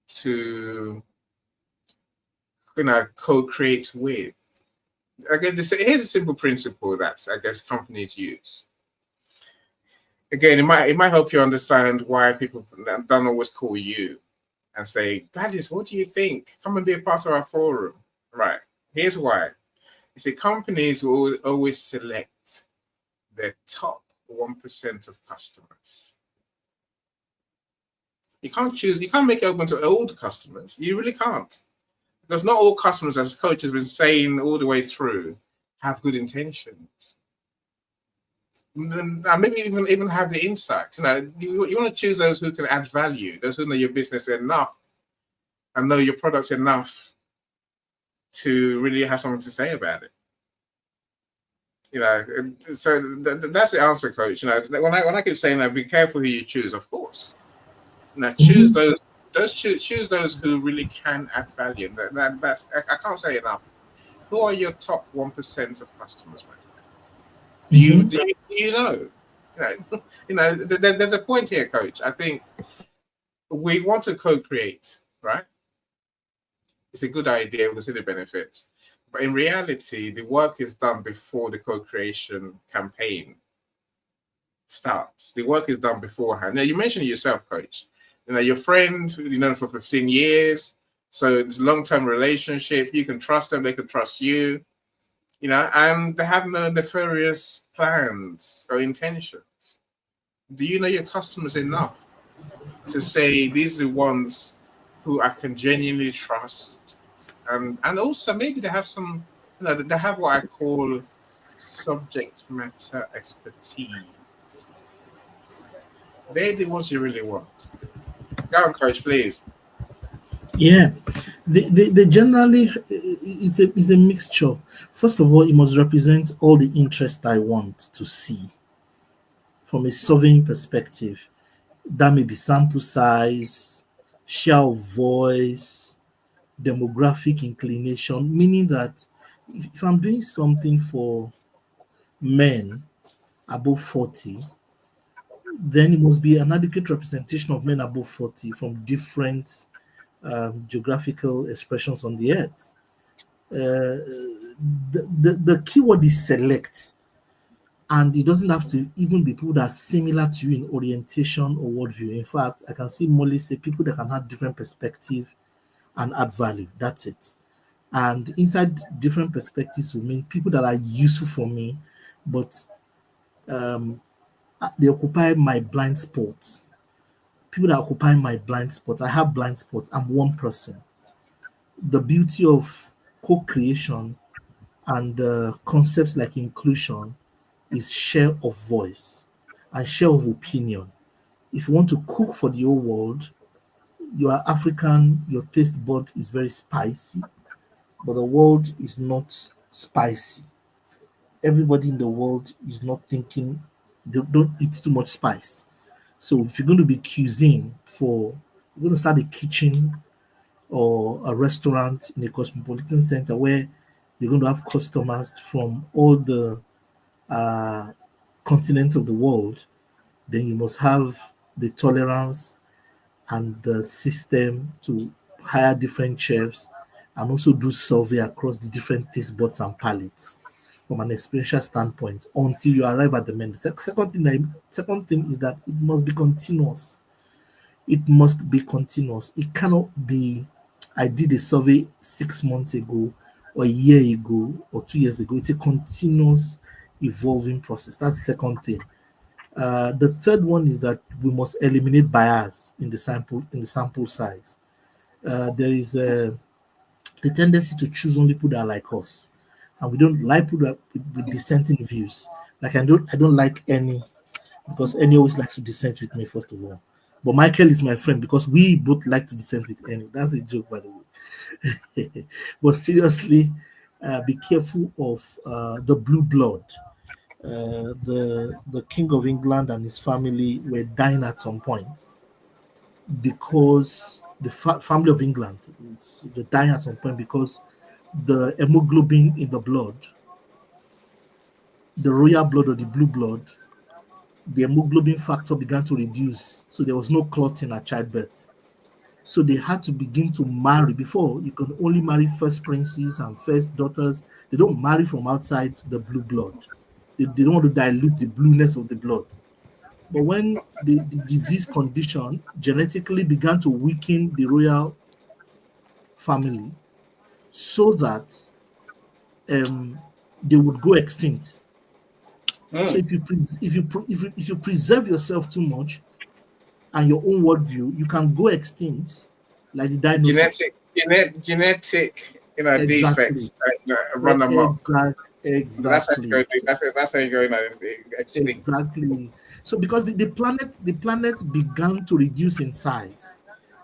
to, co-create with? I guess here's a simple principle that I guess companies use. Again, it might help you understand why people don't always call you and say, Gladys, what do you think? Come and be a part of our forum. Right. Here's why. You see, companies will always select their top 1% of customers. You can't make it open to old customers. You really can't. Because not all customers, as Coach has been saying all the way through, have good intentions. And maybe even have the insight. You want to choose those who can add value, those who know your business enough and know your product enough to really have something to say about it. So that's the answer, Coach. When I keep saying that, be careful who you choose, of course. Choose choose those who really can add value. That's I can't say enough. Who are your top 1% of customers, my friend? Do you know? There's a point here, Coach. I think we want to co-create, right? It's a good idea. We'll see the benefits. But in reality, the work is done before the co-creation campaign starts. The work is done beforehand. Now, you mentioned it yourself, Coach. Your friend, for 15 years. So it's a long-term relationship. You can trust them. They can trust you. And they have no nefarious plans or intentions. Do you know your customers enough to say these are the ones who I can genuinely trust? And also maybe they have some, they have what I call subject matter expertise. They're the ones you really want. Go on, Coach, please. Yeah, they generally, it's a mixture. First of all, it must represent all the interest I want to see from a surveying perspective. That may be sample size, share of voice, demographic inclination, meaning that if I'm doing something for men above 40, then it must be an adequate representation of men above 40 from different geographical expressions on the earth. The keyword is select, and it doesn't have to even be people that are similar to you in orientation or worldview. In fact, I can see Molly say people that can have different perspective and add value. That's it. And inside different perspectives will mean people that are useful for me, but they occupy my blind spots. People that occupy my blind spots. I have blind spots. I'm one person. The beauty of co-creation and concepts like inclusion is share of voice and share of opinion. If you want to cook for the whole world, you are African, your taste bud is very spicy, but the world is not spicy. Everybody in the world is not thinking, they don't eat too much spice. So if you're going to be cuisine for, you're going to start a kitchen or a restaurant in a cosmopolitan center where you're going to have customers from all the uh, continents of the world, then you must have the tolerance and the system to hire different chefs and also do survey across the different taste buds and palates from an experiential standpoint until you arrive at the menu. Second thing is that it must be continuous. It must be continuous. It cannot be, I did a survey 6 months ago, or a year ago, or 2 years ago. It's a continuous evolving process. That's the second thing. The third one is that we must eliminate bias in the sample size. There is the tendency to choose only people that are like us, and we don't like people that with dissenting views. Like I don't like any, because any always likes to dissent with me first of all. But Michael is my friend because we both like to dissent with any. That's a joke, by the way. But seriously, be careful of the blue blood. The King of England and his family were dying at some point because the family of England is dying at some point because the hemoglobin in the blood, the royal blood or the blue blood, the hemoglobin factor began to reduce. So there was no clotting at childbirth. So they had to begin to marry. Before, you could only marry first princes and first daughters. They don't marry from outside the blue blood. They don't want to dilute the blueness of the blood. But when the disease condition genetically began to weaken the royal family so that they would go extinct. So if you preserve yourself too much and your own worldview, you can go extinct like the dinosaurs. Genetic, Exactly. defects run amok. Exactly. That's how you go extinct. Exactly. So because the planet began to reduce in size.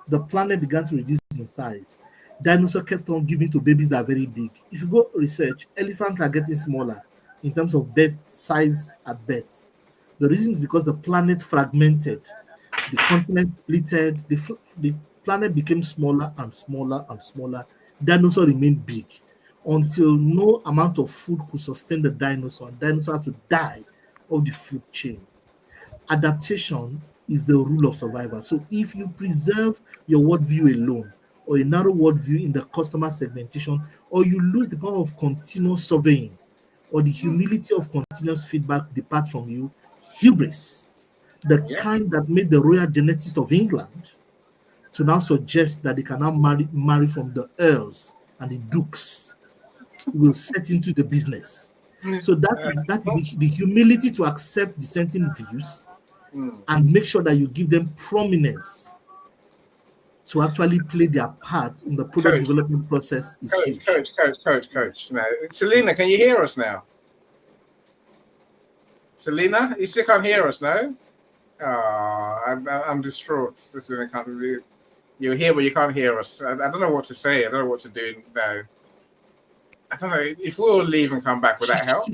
The planet began to reduce in size. Dinosaurs kept on giving to babies that are very big. If you go research, elephants are getting smaller in terms of birth size at birth. The reason is because the planet fragmented, the continent splitted, the planet became smaller and smaller and smaller. Dinosaurs remained big until no amount of food could sustain the dinosaur. Dinosaur had to die of the food chain. Adaptation is the rule of survival. So if you preserve your worldview alone, or a narrow worldview in the customer segmentation, or you lose the power of continuous surveying, or the humility of continuous feedback departs from you, hubris, the kind that made the royal geneticists of England to now suggest that they can now marry from the earls and the dukes, will set into the business. So that is the humility to accept dissenting views and make sure that you give them prominence to actually play their part in the product development process is huge. Coach. Now, Selena, can you hear us now? Selena, you still can't hear us now? Oh, I'm distraught. Selena can't do. You're here, but you can't hear us. I don't know what to say. I don't know what to do now. I don't know if we'll leave and come back. Would that help?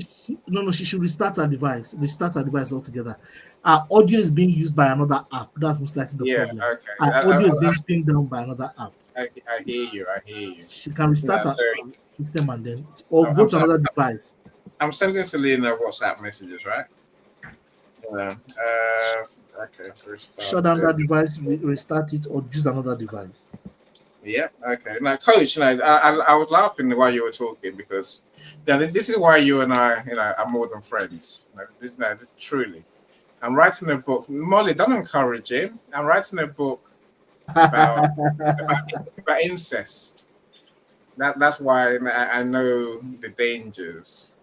No, she should restart her device. Restart her device altogether. Our audio is being used by another app. That's most likely the problem. Okay. Our audio is being pinned down by another app. I hear you. She can restart her system and then, or go to another device. I'm sending Selena WhatsApp messages, right? Okay. Shut down that device, restart it, or use another device. Yeah. Okay. Now, Coach, I was laughing while you were talking because this is why you and I, are more than friends. This truly. I'm writing a book. Molly, don't encourage him. I'm writing a book about incest. That's why I know the dangers.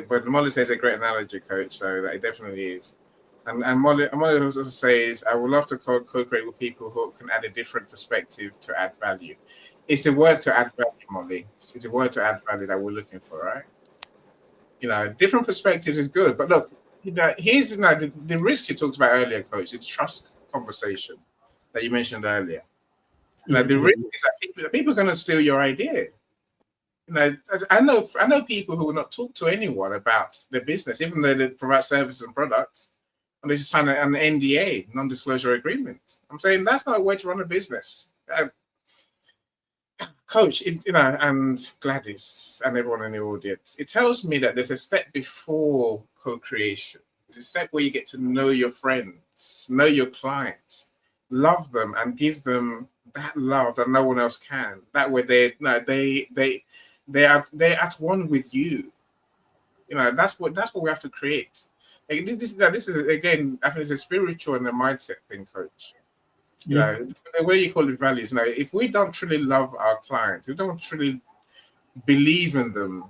But Molly says a great analogy, coach. So that it definitely is. And Molly also says, I would love to co-create with people who can add a different perspective to add value. It's a word to add value, Molly. It's a word to add value that we're looking for, right? Different perspectives is good. But look, here's the risk you talked about earlier, coach. It's trust conversation that you mentioned earlier. The risk is that people are going to steal your idea. I know people who will not talk to anyone about their business, even though they provide services and products, and they just sign an NDA, non-disclosure agreement. I'm saying that's not a way to run a business. Coach, and Gladys and everyone in the audience, it tells me that there's a step before co-creation. There's a step where you get to know your friends, know your clients, love them, and give them that love that no one else can. That way, they're at one with you. That's what we have to create. This is again, I think it's a spiritual and a mindset thing, coach. The way you call it values. If we don't truly love our clients, we don't truly believe in them,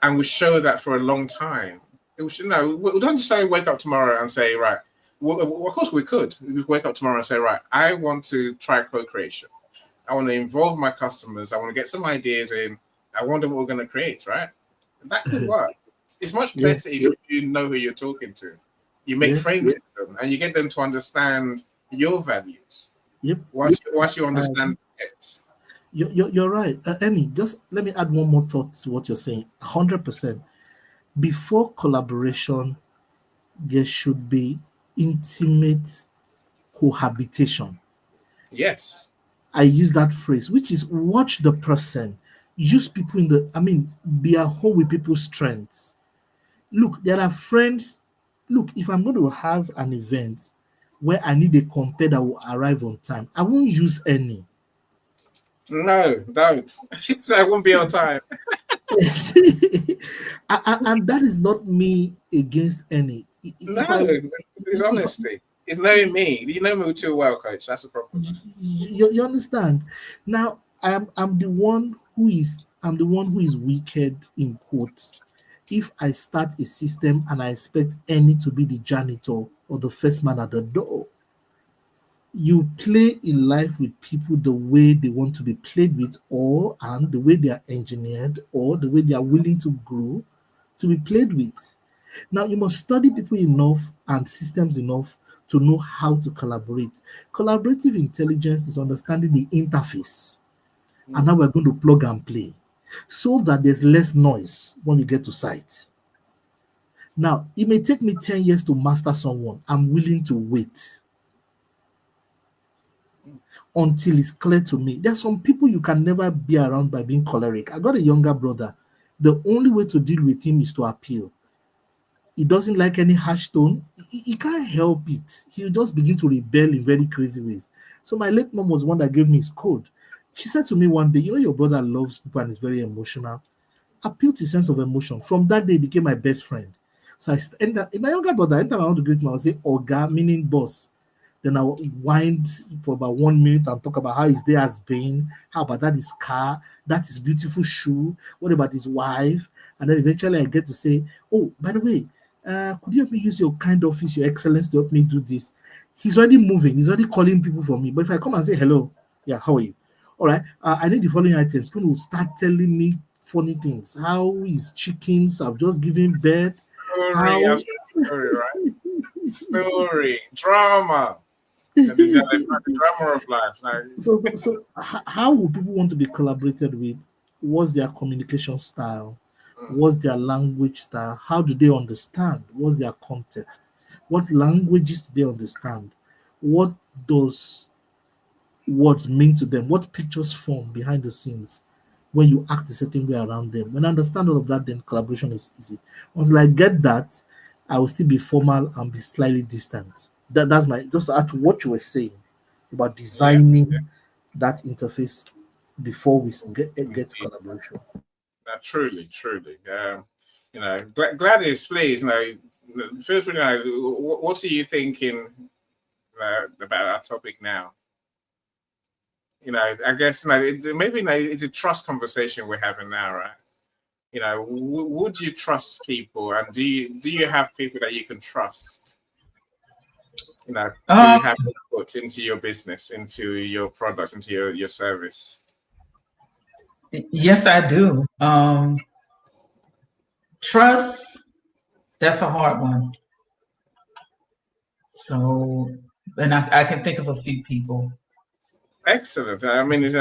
and we show that for a long time, we don't just say wake up tomorrow and say, right. Well, of course we could. We wake up tomorrow and say, right, I want to try co-creation. I want to involve my customers. I want to get some ideas in. I wonder what we're going to create, right? That could work. It's much better if you know who you're talking to. You make friends with them, and you get them to understand your values. Yep. Once you understand it. You're right. Emmy, just let me add one more thought to what you're saying. 100%. Before collaboration, there should be intimate cohabitation. Yes. I use that phrase, which is watch the person. Use people be at home with people's strengths. Look, there are friends. Look, if I'm going to have an event where I need a compare that will arrive on time, I won't use any. No, don't. So I won't be on time. And that is not me against any. It's honesty. It's knowing me. You know me too well, coach. That's the problem. You understand? Now, I'm the one who is wicked in quotes. If I start a system and I expect any to be the janitor or the first man at the door, you play in life with people the way they want to be played with, and the way they are engineered, or the way they are willing to grow to be played with. Now, you must study people enough and systems enough to know how to collaborate. Collaborative intelligence is understanding the interface and how we're going to plug and play so that there's less noise when we get to site. Now, it may take me 10 years to master someone. I'm willing to wait until it's clear to me. There's some people you can never be around by being choleric. I got a younger brother. The only way to deal with him is to appeal. He doesn't like any harsh tone. He can't help it. He'll just begin to rebel in very crazy ways. So my late mom was one that gave me his code. She said to me one day, your brother loves people and is very emotional. Appeal to his sense of emotion. From that day, he became my best friend. So my younger brother, anytime I want to greet him, I will say, Oga, meaning boss. Then I will wind for about 1 minute and talk about how his day has been, how about that his car, that his beautiful shoe, what about his wife? And then eventually I get to say, oh, by the way, could you help me use your kind office, your excellence to help me do this? He's already moving. He's already calling people for me. But if I come and say, hello, yeah, how are you? All right, I need the following items. Going to start telling me funny things. How his chickens have just given birth. Story, right? Story, drama. The drama of life. So how would people want to be collaborated with? What's their communication style? What's their language style? How do they understand? What's their context? What languages do they understand? What does words mean to them? What pictures form behind the scenes when you act a certain way around them? When I understand all of that, then collaboration is easy. Once I get that, I will still be formal and be slightly distant. That's my just to add to what you were saying about designing that interface before we get collaboration. Truly. Gladys, please, feel free to what are you thinking about our topic now? I guess maybe it's a trust conversation we're having now, right? Would you trust people, and do you have people that you can trust? To have input into your business, into your products, into your service. Yes, I do. Trust, that's a hard one. So, and I can think of a few people. Excellent. I mean, as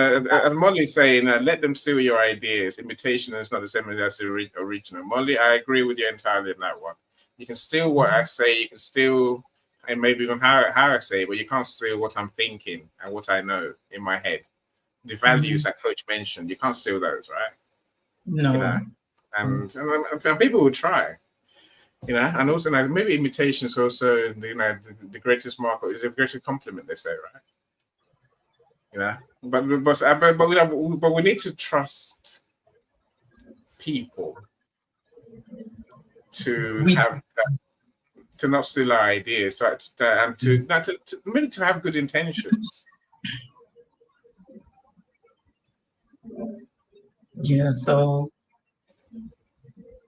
Molly's saying, let them steal your ideas. Imitation is not the same as the original. Molly, I agree with you entirely in that one. You can steal what I say. You can steal, and maybe even how I say it, but you can't steal what I'm thinking and what I know in my head. The values that Coach mentioned, you can't steal those, right? No. And people will try. And also maybe imitation is also the greatest market, is the greatest compliment, they say, right? But we need to trust people to not steal our ideas, and to have good intentions. Yeah. So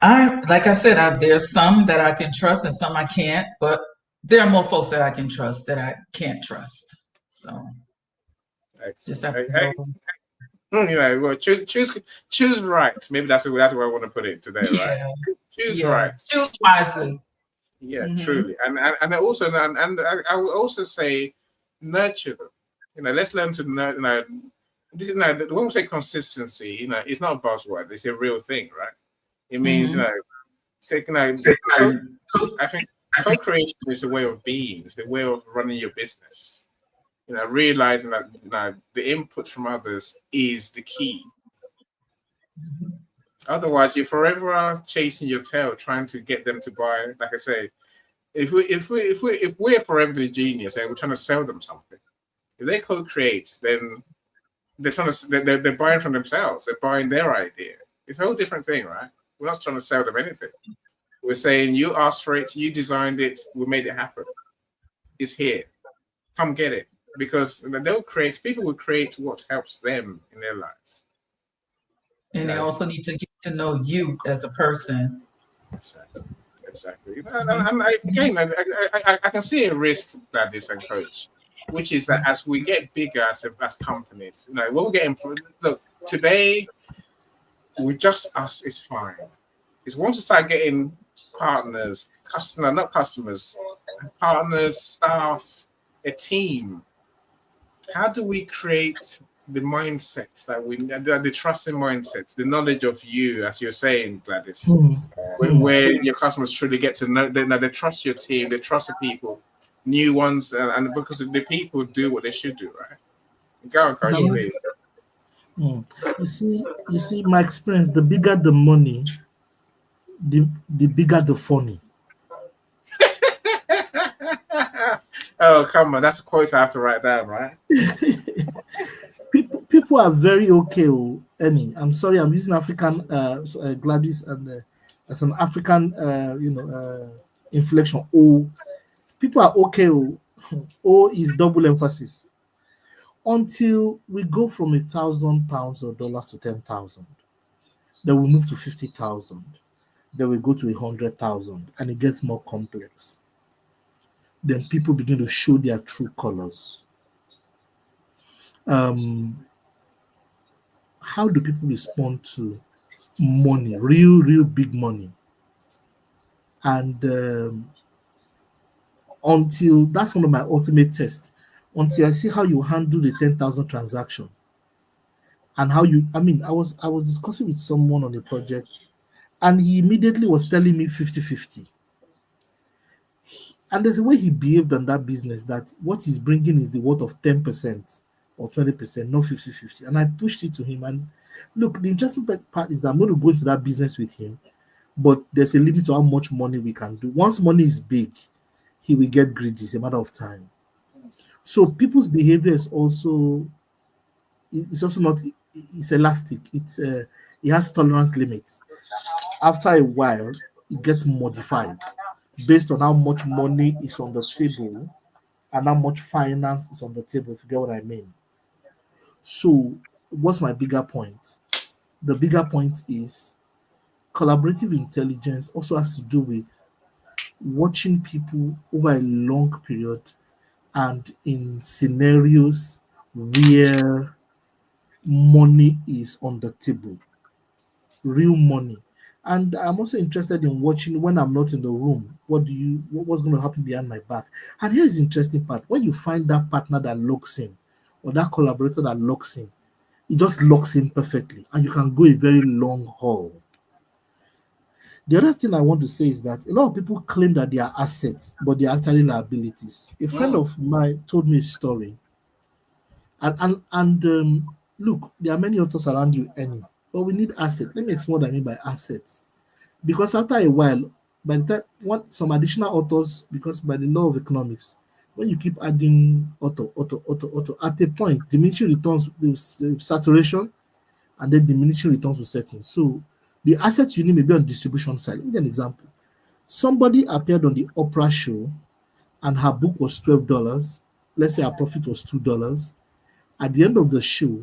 like I said, there's some that I can trust and some I can't, but there are more folks that I can trust that I can't trust. So just have to well, choose right. Maybe that's where I want to put it today, right? Choose right. Choose wisely. Yeah, truly. And I will also say nurture them. Let's learn to nurture. This is when we say consistency, it's not a buzzword, it's a real thing, right? It means, I think co-creation is a way of being, it's a way of running your business. Realizing that the input from others is the key. Otherwise, you're forever chasing your tail, trying to get them to buy. Like I say, if we're forever the genius and we're trying to sell them something, if they co-create, then they're buying from themselves. They're buying their idea. It's a whole different thing, right? We're not trying to sell them anything. We're saying you asked for it, you designed it, we made it happen. It's here. Come get it. Because people will create what helps them in their lives. And they also need to get to know you as a person. Exactly. And I can see a risk that this and Coach, which is that as we get bigger as companies, when we get employed, look, today, with just us is fine. It's once you start getting partners, not customers, partners, staff, a team. How do we create the mindset the trusting mindset, the knowledge of you, as you're saying, Gladys, where your customers truly get to know they trust your team, they trust the people, new ones, and because the people do what they should do, right? Go on, Coach, please. You see, my experience, the bigger the money, the bigger the funny. Oh, come on. That's a quote I have to write down, right? People are very okay, Annie. I'm sorry, I'm using African Gladys and as an African, inflection. People are okay. O is double emphasis. Until we go from £1,000 or dollars to 10,000, then we move to 50,000, then we go to 100,000, and it gets more complex. Then people begin to show their true colors. How do people respond to money, real big money? And until that's one of my ultimate tests. Until I see how you handle the 10,000 transaction, and how I was discussing with someone on a project, and he immediately was telling me 50-50. And there's a way he behaved on that business that what he's bringing is the worth of 10% or 20%, not 50-50. And I pushed it to him. And look, the interesting part is that I'm going to go into that business with him, but there's a limit to how much money we can do. Once money is big, he will get greedy. It's a matter of time. So people's behavior is also, it's also not, it's elastic. It has tolerance limits. After a while, it gets modified based on how much money is on the table and how much finance is on the table, if you get what I mean. So, what's my bigger point? The bigger point is collaborative intelligence also has to do with watching people over a long period and in scenarios where money is on the table, real money. And I'm also interested in watching when I'm not in the room. What's going to happen behind my back? And here's the interesting part: when you find that partner that locks in, or that collaborator that locks in, it just locks in perfectly, and you can go a very long haul. The other thing I want to say is that a lot of people claim that they are assets, but they are actually liabilities. A friend Mm. of mine told me a story, look, there are many authors around you earning, but we need assets. Let me explain what I mean by assets. Because after a while, by the time want some additional authors, because by the law of economics, when you keep adding auto, at a point, diminishing returns, saturation, and then diminishing returns will set in. So the assets you need may be on distribution side. Let me give an example. Somebody appeared on the Oprah show and her book was $12. Let's say her profit was $2. At the end of the show,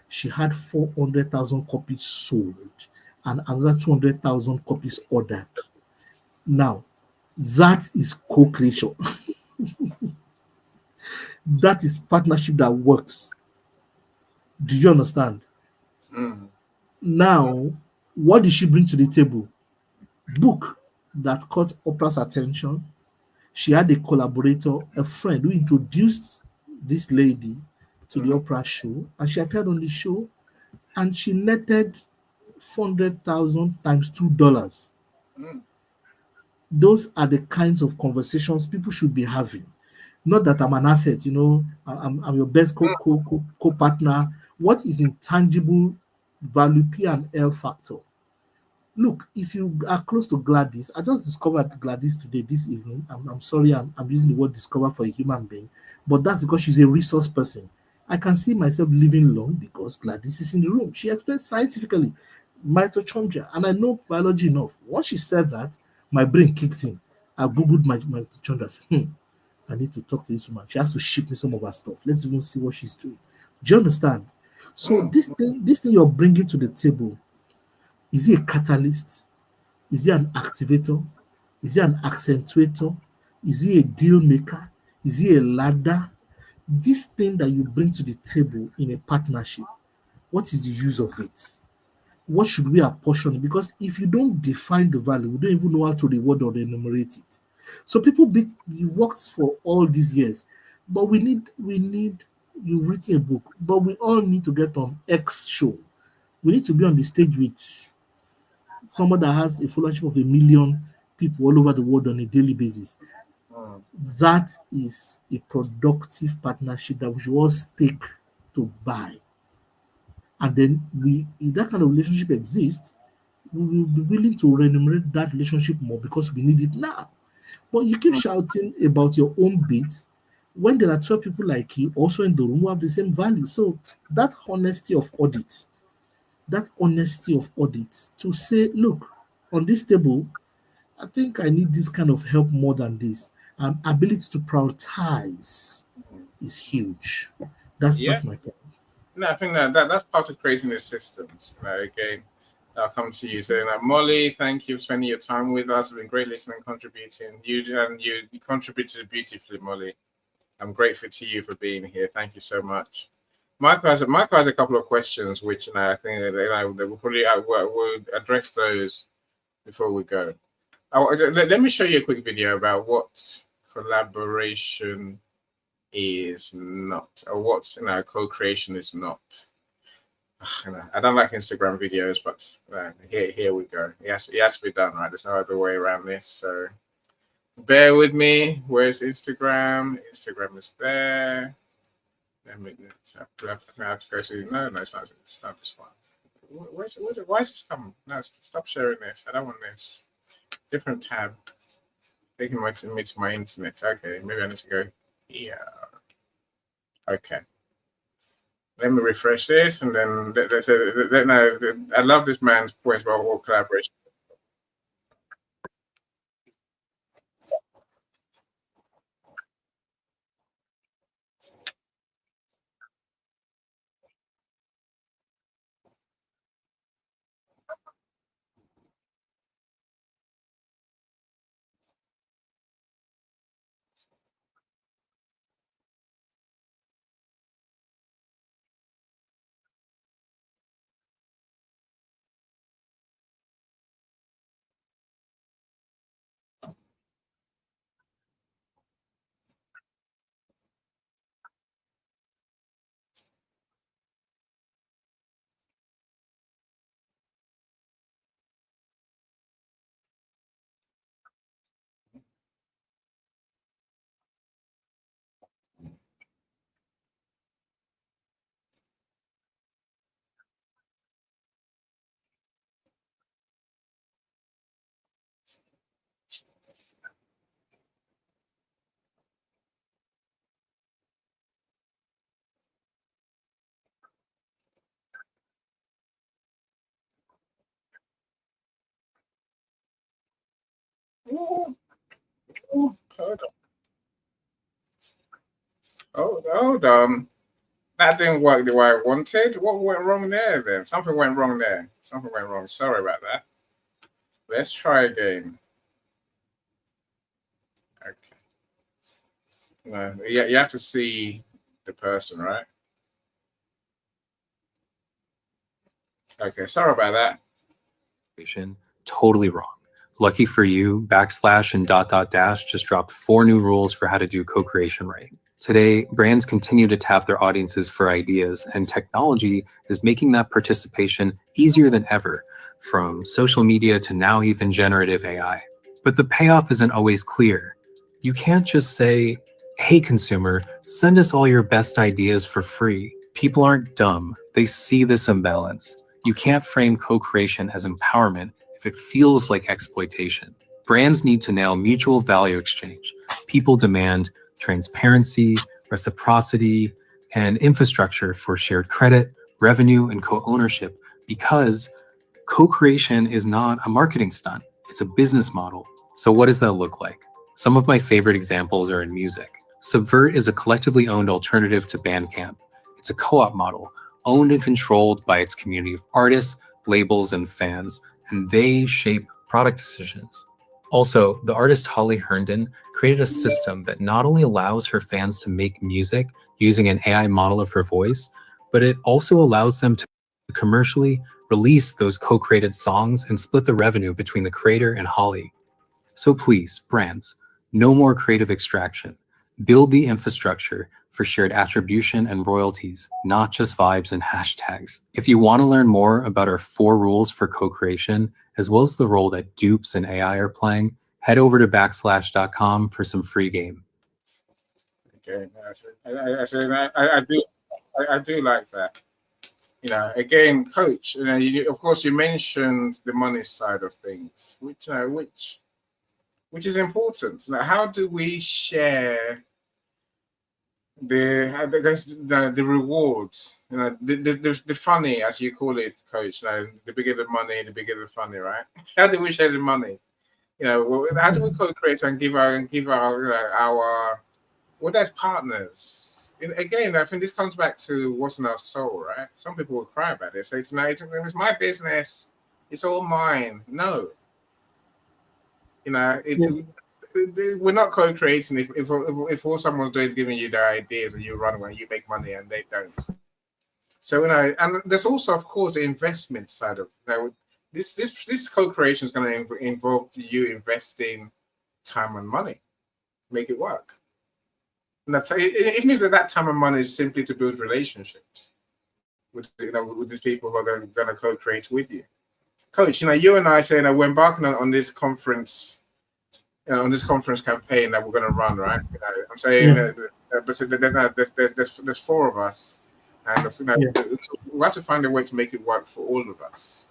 she had 400,000 copies sold and another 200,000 copies ordered. Now, that is co-creation. That is partnership that works. Do you understand? Mm. Now, what did she bring to the table? Book that caught Oprah's attention. She had a collaborator, a friend who introduced this lady to the Mm. Oprah show, and she appeared on the show and she netted 400,000 times $2. Mm. Those are the kinds of conversations people should be having. Not that I'm an asset, I'm your best co-partner. What is intangible value, P and L factor? Look, if you are close to Gladys, I just discovered Gladys today, this evening. I'm sorry, I'm using the word discover for a human being, but that's because she's a resource person. I can see myself living long because Gladys is in the room. She explains scientifically mitochondria, and I know biology enough. Once she said that, my brain kicked in. I googled my mitochondria. I said, I need to talk to this woman. She has to ship me some of her stuff. Let's even see what she's doing. Do you understand? So Mm. this thing you're bringing to the table, is it a catalyst? Is he an activator? Is he an accentuator? Is he a deal maker? Is he a ladder? This thing that you bring to the table in a partnership, what is the use of it? What should we apportion? Because if you don't define the value, we don't even know how to reward or enumerate it. So people be worked for all these years, but we need you've written a book, but we all need to get on X show. We need to be on the stage with someone that has a followership of 1 million people all over the world on a daily basis. Mm. That is a productive partnership that we should all stake to buy. And then if that kind of relationship exists, we will be willing to remunerate that relationship more because we need it now. But you keep Mm. shouting about your own bit when there are 12 people like you also in the room who have the same value. So that honesty of audit to say, look, on this table, I think I need this kind of help more than this. And ability to prioritize is huge. Yeah. That's my point. No, I think that's part of creating the systems. Again, I'll come to you saying that Molly, thank you for spending your time with us. It's been great listening and contributing. You contributed beautifully, Molly. I'm grateful to you for being here. Thank you so much. Michael has a couple of questions, which I think that we'll probably we'll address those before we go. Let me show you a quick video about what collaboration is not, or what's co-creation is not. I don't like Instagram videos, but here we go. It has to be done, right? There's no other way around this. So bear with me. Where's Instagram? Instagram is there. I have to go to. No, it's not this one. Why is this coming? No, stop sharing this. I don't want this. Different tab. Taking me to my internet. Okay, maybe I need to go here. Okay. Let me refresh this, and then I love this man's point about what collaboration. Ooh, ooh, hold on. Oh, hold on. That didn't work the way I wanted. What went wrong there then? Something went wrong there. Something went wrong. Sorry about that. Let's try again. Okay. You have to see the person, right? Okay, sorry about that. Totally wrong. Lucky for you, / and ... just dropped 4 new rules for how to do co-creation right. Today, brands continue to tap their audiences for ideas, and technology is making that participation easier than ever, from social media to now even generative AI. But the payoff isn't always clear. You can't just say, hey consumer, send us all your best ideas for free. People aren't dumb. They see this imbalance. You can't frame co-creation as empowerment if it feels like exploitation. Brands need to nail mutual value exchange. People demand transparency, reciprocity, and infrastructure for shared credit, revenue, and co-ownership, because co-creation is not a marketing stunt. It's a business model. So what does that look like? Some of my favorite examples are in music. Subvert is a collectively owned alternative to Bandcamp. It's a co-op model, owned and controlled by its community of artists, labels, and fans, and they shape product decisions. Also, the artist Holly Herndon created a system that not only allows her fans to make music using an AI model of her voice, but it also allows them to commercially release those co-created songs and split the revenue between the creator and Holly. So please, brands, no more creative extraction. Build the infrastructure for shared attribution and royalties, not just vibes and hashtags. If you want to learn more about our 4 rules for co-creation, as well as the role that dupes and AI are playing, head over to / for some free game. Okay, I do like that. You know, again, coach. You know, of course, you mentioned the money side of things, which is important. Now, how do we share the rewards? You know, the funny, as you call it, coach. You know, the bigger the money, the bigger the funny, right? How do we share the money? You know, how do we co-create and give our that's partners? And again, I think this comes back to what's in our soul, right? Some people will cry about it. Say tonight, it's my business. It's all mine. No. You know, we're not co-creating if all someone's doing is giving you their ideas and you run away and you make money and they don't. So, you know, and there's also, of course, the investment side of, you know, this co-creation is going to involve you investing time and money, make it work. And that's, even if that time and money is simply to build relationships with these people who are going to co-create with you. Coach, you know, you and I say that we're embarking on this conference, on this conference campaign that we're going to run, right? You know, I'm saying there's 4 of us, and we have to find a way to make it work for all of us.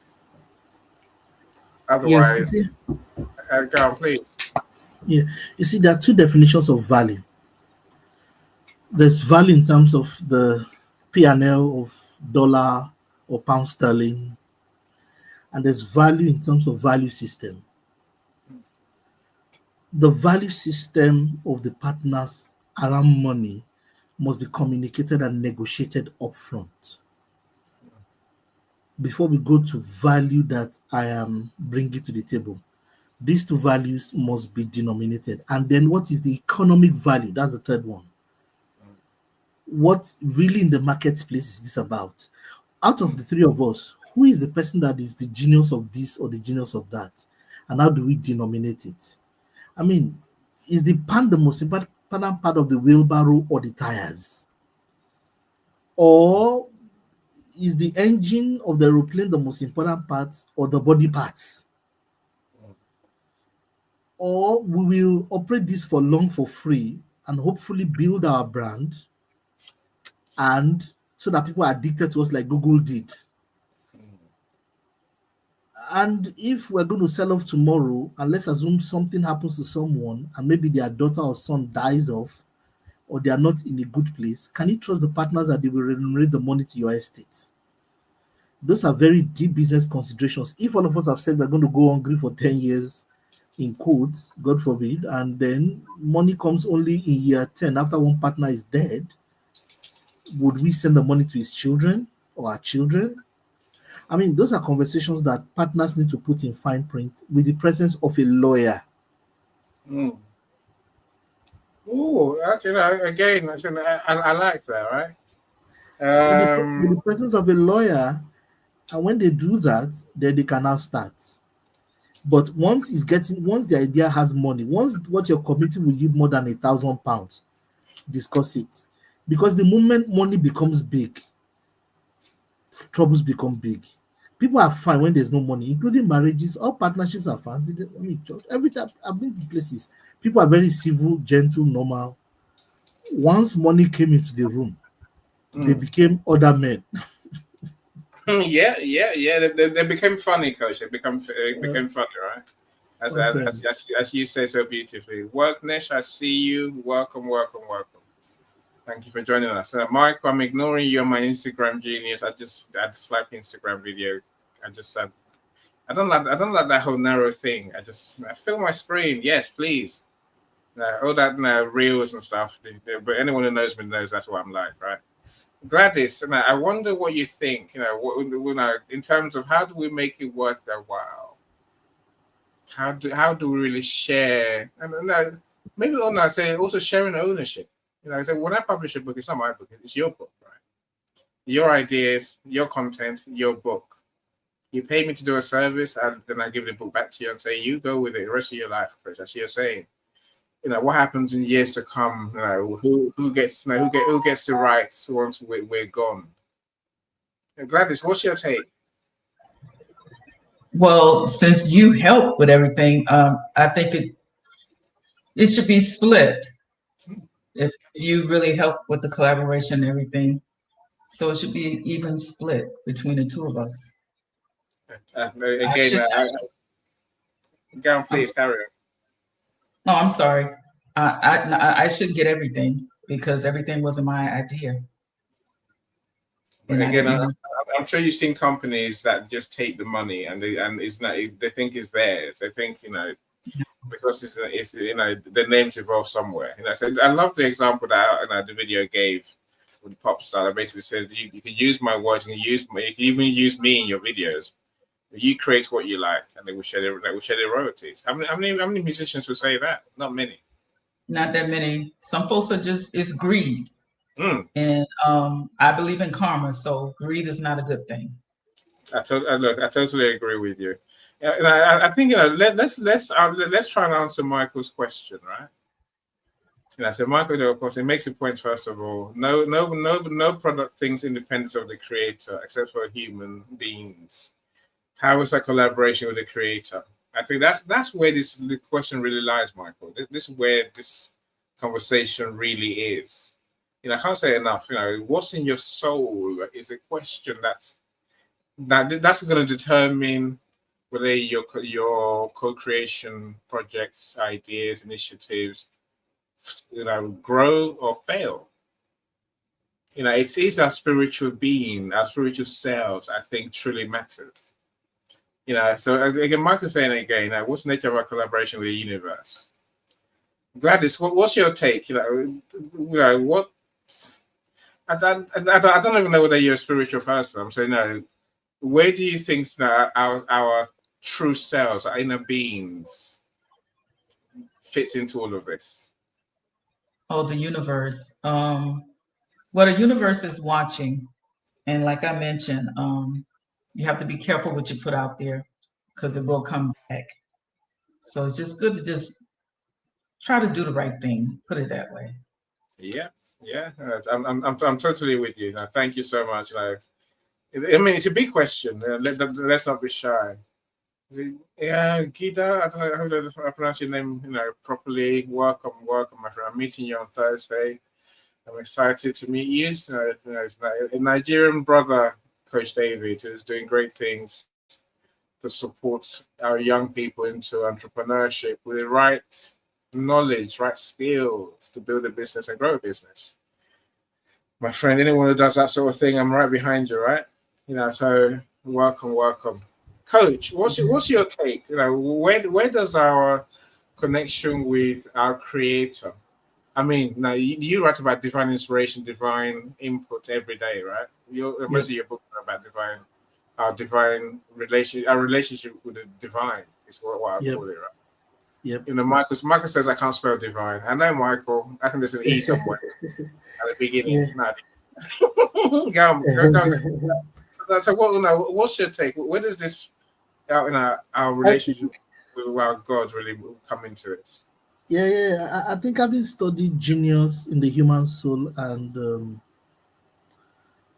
Otherwise, go on, please. Yeah, you see, there are 2 definitions of value. There's value in terms of the P&L of dollar or pound sterling, and there's value in terms of value system. The value system of the partners around money must be communicated and negotiated upfront before we go to value that I am bringing to the table. These 2 values must be denominated. And then what is the economic value? That's the third one. What really in the marketplace is this about? Out of the 3 of us, who is the person that is the genius of this or the genius of that? And how do we denominate it? I mean, is the pan the most important part of the wheelbarrow or the tires? Or is the engine of the aeroplane the most important parts or the body parts? Or we will operate this for long for free and hopefully build our brand, and so that people are addicted to us like Google did. And if we're going to sell off tomorrow, and let's assume something happens to someone and maybe their daughter or son dies off, or they are not in a good place, can you trust the partners that they will remunerate the money to your estate? Those are very deep business considerations. If all of us have said we're going to go hungry for 10 years, in quotes, God forbid, and then money comes only in year 10 after one partner is dead, would we send the money to his children or our children? I mean, those are conversations that partners need to put in fine print with the presence of a lawyer. Mm. Oh, actually, again, I like that, right? With the presence of a lawyer, and when they do that, then they can now start. But once the idea has money, once what you're committing will yield more than £1,000, discuss it. Because the moment money becomes big, troubles become big. People are fine when there's no money, including marriages. All partnerships are fine. I mean, church, every time I've been to places, people are very civil, gentle, normal. Once money came into the room, they became other men. Yeah. They became funny, coach. They became funny, right? As you say so beautifully. Worknesh, I see you. Welcome. Thank you for joining us. Michael, I'm ignoring you on my Instagram, genius. I had to slap Instagram video. I don't like that whole narrow thing. I fill my screen. Yes, please. All that reels and stuff. But anyone who knows me knows that's what I'm like, right? Gladys, I wonder what you think. In terms of how do we make it worth their while? How do we really share? And maybe also sharing ownership. So when I publish a book, it's not my book; it's your book, right? Your ideas, your content, your book. You pay me to do a service, and then I give the book back to you and say, "You go with it the rest of your life." As you're saying, what happens in years to come? Who gets the rights once we're gone? Gladys, what's your take? Well, since you help with everything, I think it should be split. If you really help with the collaboration and everything, so it should be even split between the two of us. Go on, please carry on. No, I'm sorry. I should get everything because everything wasn't my idea. But again, I'm sure you've seen companies that just take the money and they think it's theirs. They think because it's the names evolve somewhere. So I love the example that the video gave with Popstar. That basically said you can use my words, you can even use me in your videos. You create what you like, and they will share their royalties. How many musicians will say that? Not many. Not that many. Some folks are it's greed. And I believe in karma, so greed is not a good thing. I totally agree with you. And I think let's try and answer Michael's question, right? So Michael, of course, it makes a point. First of all, no product thinks independent of the creator, except for human beings. How is that collaboration with the creator? I think that's where the question really lies, Michael. This is where this conversation really is. I can't say enough. What's in your soul is a question that's going to determine whether your co-creation projects, ideas, initiatives, grow or fail. It is our spiritual being, our spiritual selves, I think, truly matters. So again, Michael's saying it again. What's the nature of our collaboration with the universe? Gladys, what's your take? What? I don't even know whether you're a spiritual person. I'm saying, where do you think our true selves, our inner beings, fits into all of this? Oh, the universe. Well, the universe is watching, and like I mentioned, you have to be careful what you put out there because it will come back. So it's just good to just try to do the right thing. Put it that way. Yeah. I'm totally with you. Thank you so much. It's a big question. Let's not be shy. Gita, I don't know how to pronounce your name, properly. Welcome, my friend. I'm meeting you on Thursday. I'm excited to meet you. A Nigerian brother, Coach David, who's doing great things to support our young people into entrepreneurship with the right knowledge, right skills to build a business and grow a business. My friend, anyone who does that sort of thing, I'm right behind you, right? So welcome. Coach, what's your take? Where does our connection with our creator? I mean, now you write about divine inspiration, divine input every day, right? Most of your books are about our relationship with the divine is what I call it, right? Yep. Michael says I can't spell divine. I know, Michael. I think there's an E somewhere at the beginning. Yeah. No, so what's your take? Where does this out in our relationship with our God really come into it? I think having studied genius in the human soul and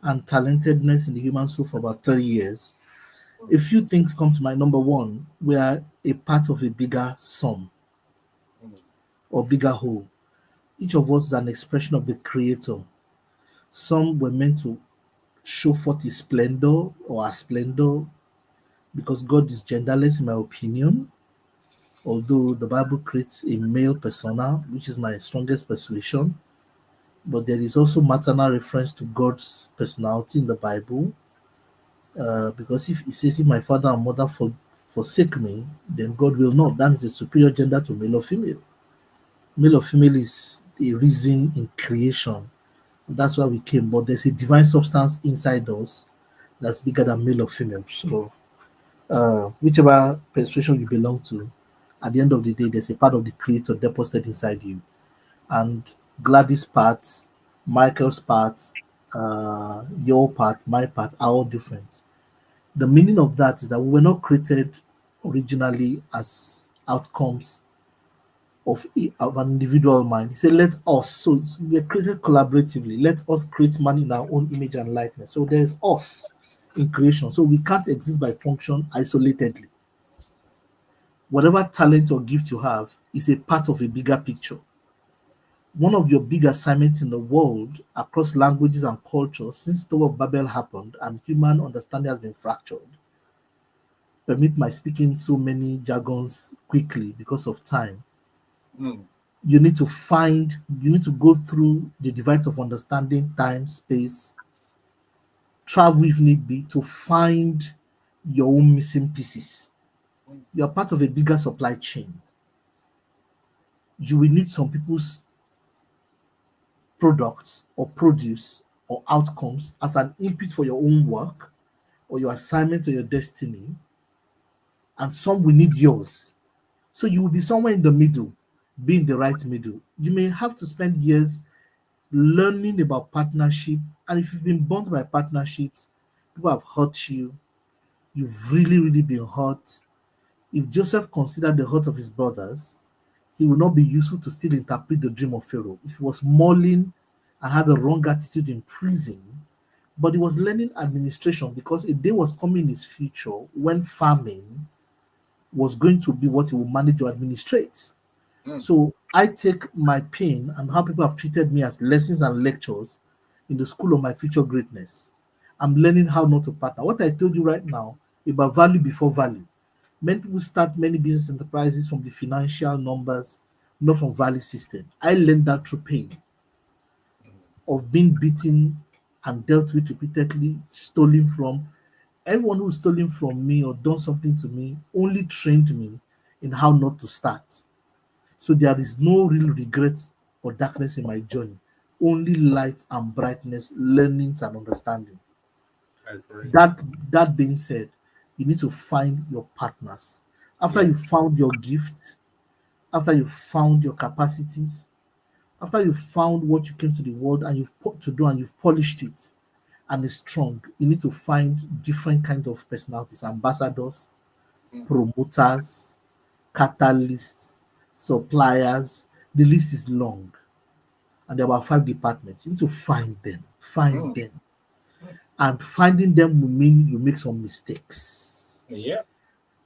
talentedness in the human soul for about 30 years, a few things come to mind. Number one, we are a part of a bigger sum or bigger whole. Each of us is an expression of the Creator. Some were meant to show forth His splendor or our splendor because God is genderless, in my opinion. Although the Bible creates a male persona, which is my strongest persuasion, but there is also maternal reference to God's personality in the Bible. Because if He says, if my father and mother forsake me, then God will not. That is a superior gender to male or female. Male or female is a reason in creation. That's why we came. But there's a divine substance inside us that's bigger than male or female. So, whichever persuasion you belong to, at the end of the day, there's a part of the Creator deposited inside you. And Gladys' part, Michael's part, your part, my part are all different. The meaning of that is that we were not created originally as outcomes of an individual mind. He said, let us. So we are created collaboratively. Let us create man in our own image and likeness. So there's us in creation. So we can't exist by function isolatedly. Whatever talent or gift you have is a part of a bigger picture. One of your big assignments in the world across languages and cultures since the Tower of Babel happened and human understanding has been fractured. Permit my speaking so many jargons quickly because of time. You need to go through the divides of understanding, time, space, travel if need be, to find your own missing pieces. You're part of a bigger supply chain. You will need some people's products or produce or outcomes as an input for your own work or your assignment or your destiny, and some will need yours. So you will be somewhere in the middle, be in the right middle. You may have to spend years learning about partnership, and if you've been burnt by partnerships, people have hurt you, you've really, really been hurt. If Joseph considered the hurt of his brothers, he would not be useful to still interpret the dream of Pharaoh. If he was mulling and had the wrong attitude in prison, but he was learning administration because a day was coming in his future when famine was going to be what he would manage to administrate. So I take my pain and how people have treated me as lessons and lectures in the school of my future greatness. I'm learning how not to partner. What I told you right now about value before value. Many people start many business enterprises from the financial numbers, not from value system. I learned that through pain of being beaten and dealt with repeatedly, stolen from. Everyone who's stolen from me or done something to me only trained me in how not to start. So there is no real regret or darkness in my journey, only light and brightness, learnings and understanding. I agree. That being said, you need to find your partners. After you found your gift, after you found your capacities, after you found what you came to the world and you've put to do and you've polished it and it's strong, you need to find different kinds of personalities, ambassadors, promoters, catalysts, suppliers. The list is long. And there are about 5 departments. You need to find them. And finding them will mean you make some mistakes. Yeah.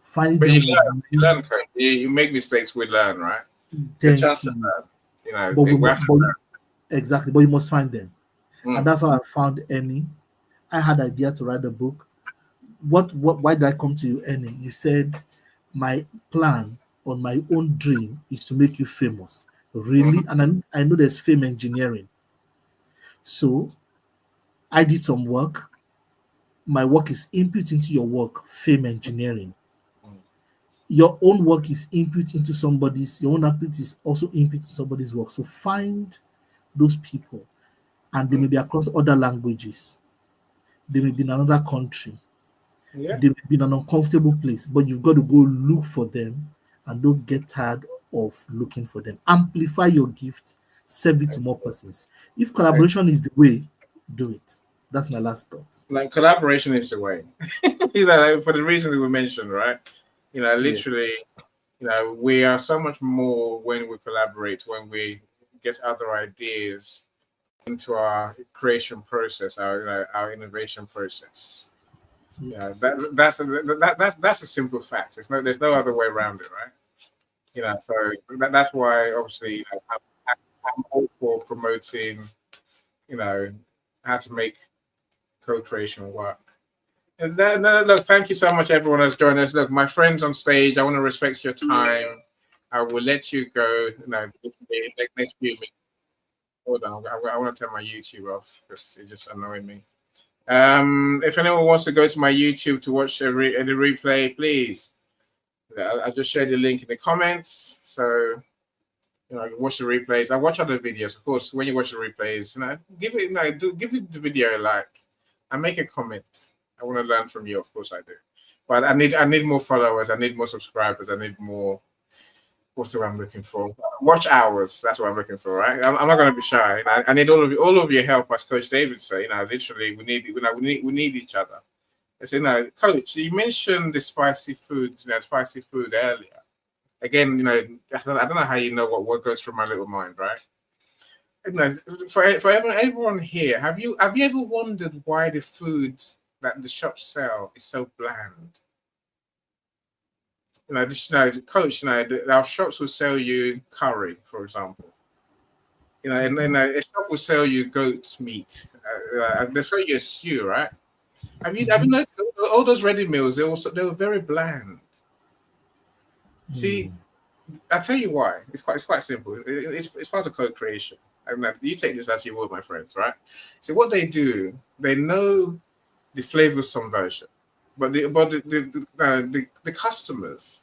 Finding But them you learn, Coach. You make mistakes, we learn, right? The Thank chance you. to learn. You know, But we have to learn. exactly, but you must find them. And that's how I found Annie. I had idea to write a book. Why did I come to you, Annie? You said my plan or my own dream is to make you famous. Really? And I know there's fame engineering. So I did some work, my work is input into your work, fame engineering. Mm. Your own work is input into somebody's, your own output is also input into somebody's work. So find those people, and they may be across other languages. They may be in another country. Yeah. They may be in an uncomfortable place, but you've got to go look for them and don't get tired of looking for them. Amplify your gift, serve it to more persons. If collaboration is the way, do it. That's my last thought. Like collaboration is the way. You know, like, for the reason that we mentioned, right? You know, literally, you know, we are so much more when we collaborate, when we get other ideas into our creation process, our innovation process. Yeah, that's a simple fact. There's no other way around it, right? You know, so that's why obviously, you know, I'm all for promoting, you know, how to make co-creation work. And look, thank you so much, everyone who's joined us. Look, my friends on stage, I want to respect your time. I will let you go. You know, next few minutes. Hold on, I want to turn my YouTube off because it's just annoying me. If anyone wants to go to my YouTube to watch the replay, please. I'll just share the link in the comments. So, you know, watch the replays. I watch other videos, of course. When you watch the replays, you know, give it the video a like and make a comment. I want to learn from you, of course I do. But I need more followers. I need more subscribers. I need more. What's the word I'm looking for? Watch hours. That's what I'm looking for, right? I'm not going to be shy. I need all of your help, as Coach David said. You know, literally, we need each other. So, you know, Coach, you mentioned the spicy food earlier. Again, you know, I don't know how you know what goes through my little mind, right? You know, for everyone here, have you ever wondered why the food that the shops sell is so bland? You know, Coach, you know, our shops will sell you curry, for example. You know, and a shop will sell you goat meat. They sell you a stew, right? Have you noticed all those ready meals? They were very bland. See, I'll tell you why. It's quite simple. It's part of co-creation. And you take this as you will, my friends, right? So what they do, they know the flavorsome version, but the customers,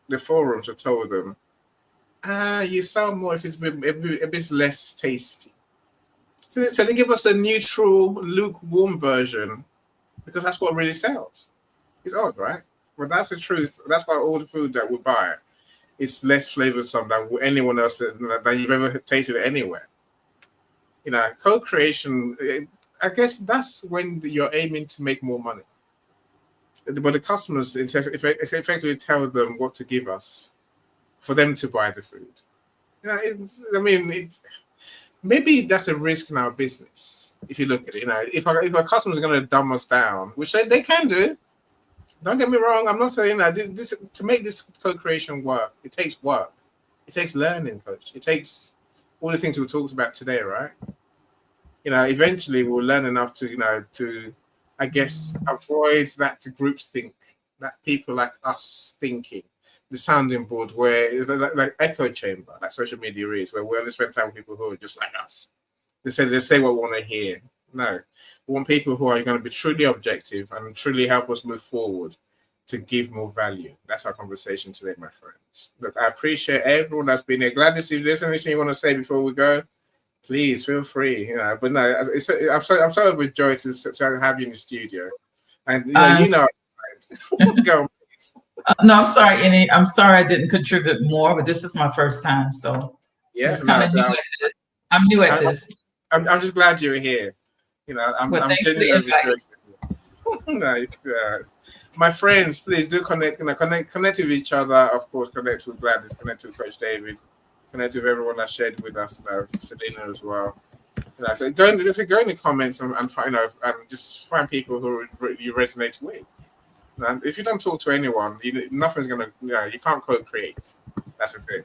the forums have told them, you sell more if it's a bit less tasty. So they give us a neutral, lukewarm version because that's what really sells. It's odd, right? But that's the truth. That's why all the food that we buy is less flavorsome than anyone else that you've ever tasted anywhere. You know, co-creation, I guess that's when you're aiming to make more money. But the customers effectively tell them what to give us for them to buy the food. You know, maybe that's a risk in our business. If you look at it, you know, if our customers are going to dumb us down, which they can do. Don't get me wrong. I'm not saying that to make this co-creation work. It takes work. It takes learning, Coach. It takes all the things we talked about today, right? You know, eventually we'll learn enough to, you know, to, I guess, avoid that groupthink, that people like us thinking, the sounding board where it's like echo chamber, like social media is, where we only spend time with people who are just like us. They say what we want to hear. No, we want people who are going to be truly objective and truly help us move forward to give more value. That's our conversation today, my friends. Look, I appreciate everyone that's been here. Glad to see if there's anything you want to say before we go. Please feel free. You know, but no, I'm so overjoyed to have you in the studio, and you know, go. No, I'm sorry, Annie. I'm sorry I didn't contribute more, but this is my first time, so just kind of new at this. I'm new at this. I'm just glad you're here. You know, I'm genuinely overjoyed. My friends, please do connect. You know, connect with each other. Of course, connect with Gladys. Connect with Coach David. Connect with everyone that shared with us. Selena as well. You know, so go in the comments and find out and just find people who you resonate with. And if you don't talk to anyone, nothing's gonna. You know, you can't co-create. That's the thing.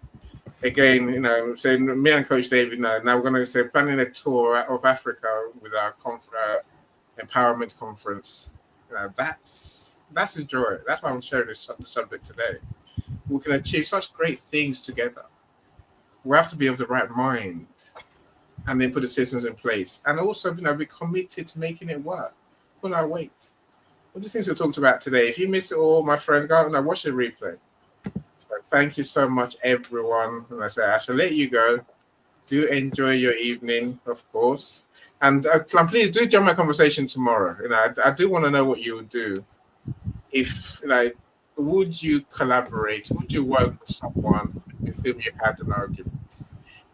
Again, you know, so me and Coach David now we're going to say planning a tour of Africa with our empowerment conference. You know, that's a joy. That's why I'm sharing the subject today. We can achieve such great things together. We have to be of the right mind, and then put the systems in place, and also, you know, be committed to making it work. Pull our weight. all the things we talked about today. If you missed it all, my friends, go and watch the replay. So thank you so much, everyone. And I say I shall let you go. Do enjoy your evening, of course. And please do join my conversation tomorrow. I do want to know what you would do. If would you collaborate? Would you work with someone with whom you had an argument?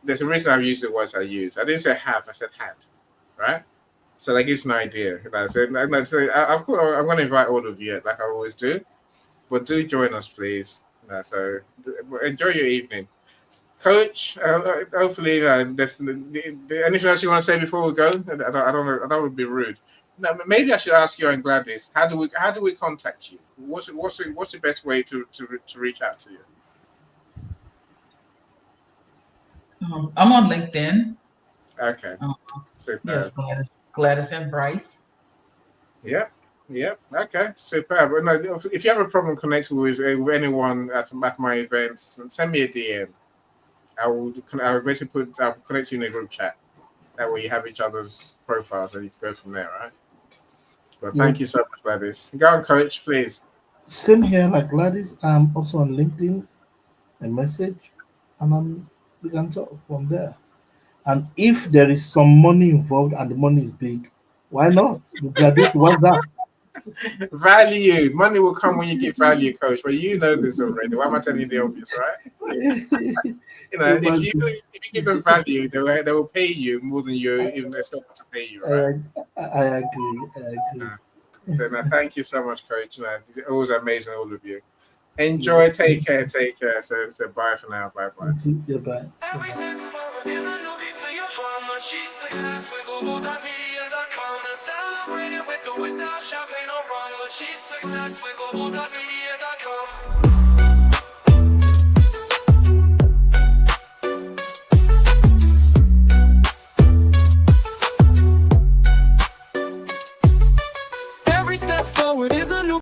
There's a reason I've used the words I used. I didn't say have, I said had, right? So that gives an idea. I'm going to invite all of you, like I always do. But do join us, please. So enjoy your evening. Coach, hopefully, there's anything else you want to say before we go? I don't know. I don't want to be rude. No, maybe I should ask you and Gladys. How do we contact you? What's the best way to reach out to you? I'm on LinkedIn. Okay. Yes, Gladys and Bryce. Yeah. Okay. Superb. No, if you have a problem connecting with anyone at my events, send me a DM. I'll basically I'll connect you in a group chat. That way you have each other's profiles and you can go from there, right? But thank you so much, Gladys. Go on, Coach, please. Same here, like Gladys. I'm also on LinkedIn, a message, and we can talk from there. And if there is some money involved and the money is big, why not? You graduate, what's that? Value. Money will come when you give value, Coach. But you know this already. Why am I telling you the obvious, right? If you give them value, they will pay you more than you even expect them to pay you, right? I agree. So thank you so much, Coach. It's always amazing, all of you. Enjoy. Take care. So bye for now. Bye. Goodbye. Celebrate it with or without champagne or rum. Achieve success with global.media.com.